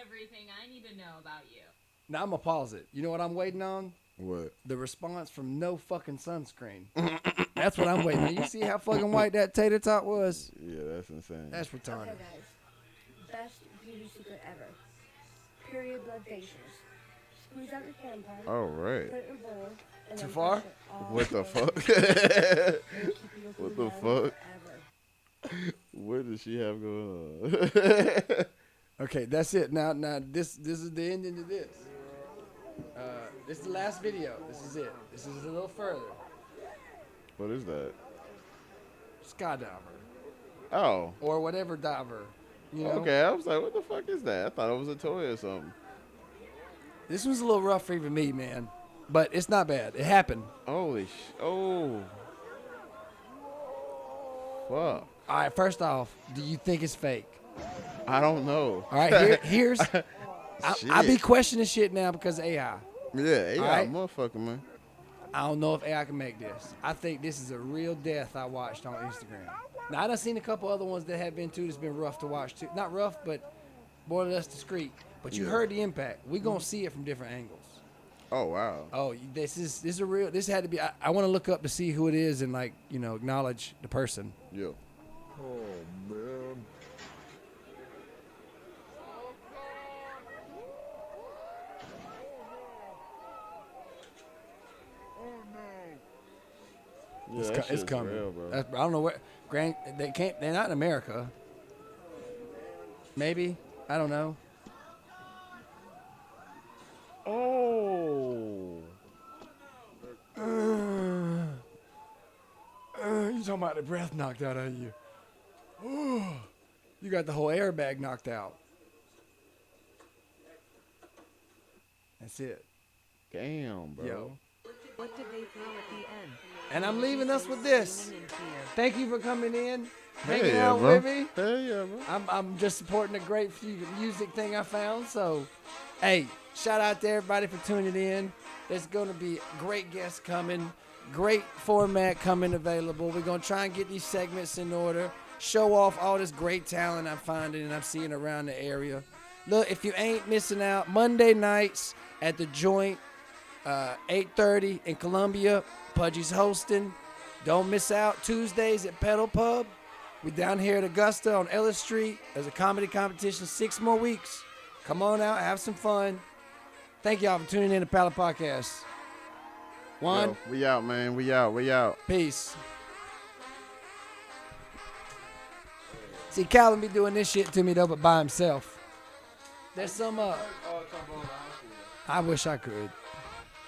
everything I need to know about you. Now I'm gonna pause it. You know what I'm waiting on? What? The response from no fucking sunscreen. That's what I'm waiting on. You see how fucking white that tater tot was? Yeah, that's insane. That's retarded. Okay, guys. Best beauty secret ever. Period blood facials. Squeeze out your tampon. All right. Put it in a bowl. And Too then far? push it all What the in. fuck? It'll keep you What looking the young fuck? forever. What does she have going on? Okay, that's it. Now this is the ending to this. This is the last video. This is it. This is a little further. What is that? Skydiver. Oh. Or whatever diver. You know? Okay, I was like, what the fuck is that? I thought it was a toy or something. This was a little rough for even me, man. But it's not bad. It happened. Holy Oh. Fuck. All right, first off, do you think it's fake? I don't know. All right, here's... I be Shit. questioning shit now because of AI. Yeah, AI, right? motherfucker, man. I don't know if AI can make this. I think this is a real death I watched on Instagram. Now, I done seen a couple other ones that have been, too, that's been rough to watch, too. Not rough, but more or less discreet. But you heard the impact. We going to see it from different angles. Oh, wow. Oh, this is a real... This had to be... I want to look up to see who it is and, like, you know, acknowledge the person. Yeah. Oh, man. Yeah, It's, that it's shit's coming. real, bro. I don't know where... They can't... They're not in America. Maybe. I don't know. Oh. You talking about the breath knocked out of you. You got the whole airbag knocked out. That's it. Damn, bro. Yo. What did they throw at the end? And I'm leaving us with this. Thank you for coming in. Hanging yeah, out bro. with me. Hell yeah, bro. I'm just supporting a great music thing I found. So, hey, shout out to everybody for tuning in. There's going to be great guests coming, great format coming available. We're going to try and get these segments in order, show off all this great talent I'm finding and I'm seeing around the area. Look, if you ain't missing out, Monday nights at the Joint, 8:30 in Columbia, Pudgy's hosting. Don't miss out. Tuesdays at Pedal Pub. We down here at Augusta on Ellis Street. There's a comedy competition, 6 more weeks. Come on out, have some fun. Thank y'all for tuning in to Pallet Podcast. Juan. Yo, we out, man. We out. Peace. See, Calvin be doing this shit to me though, but by himself. There's some I wish I could.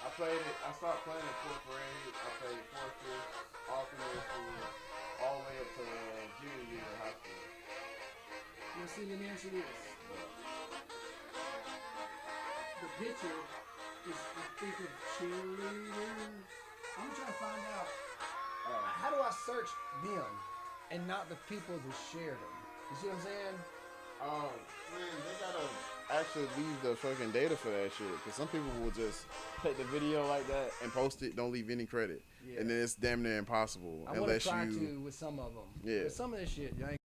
I played it. I stopped playing it 4th grade. I played it 4th, 5th, all through middle school, all the way up to junior year of high school. Let's see, let me answer this. The picture is I think of cheerleader. I'm trying to find out how do I search them and not the people who share them. You see what I'm saying? Man, they gotta actually leave the fucking data for that shit. Because some people will just take the video like that and post it, don't leave any credit. Yeah. And then it's damn near impossible. I want to unless try you to with some of them. Yeah. With some of this shit, you ain't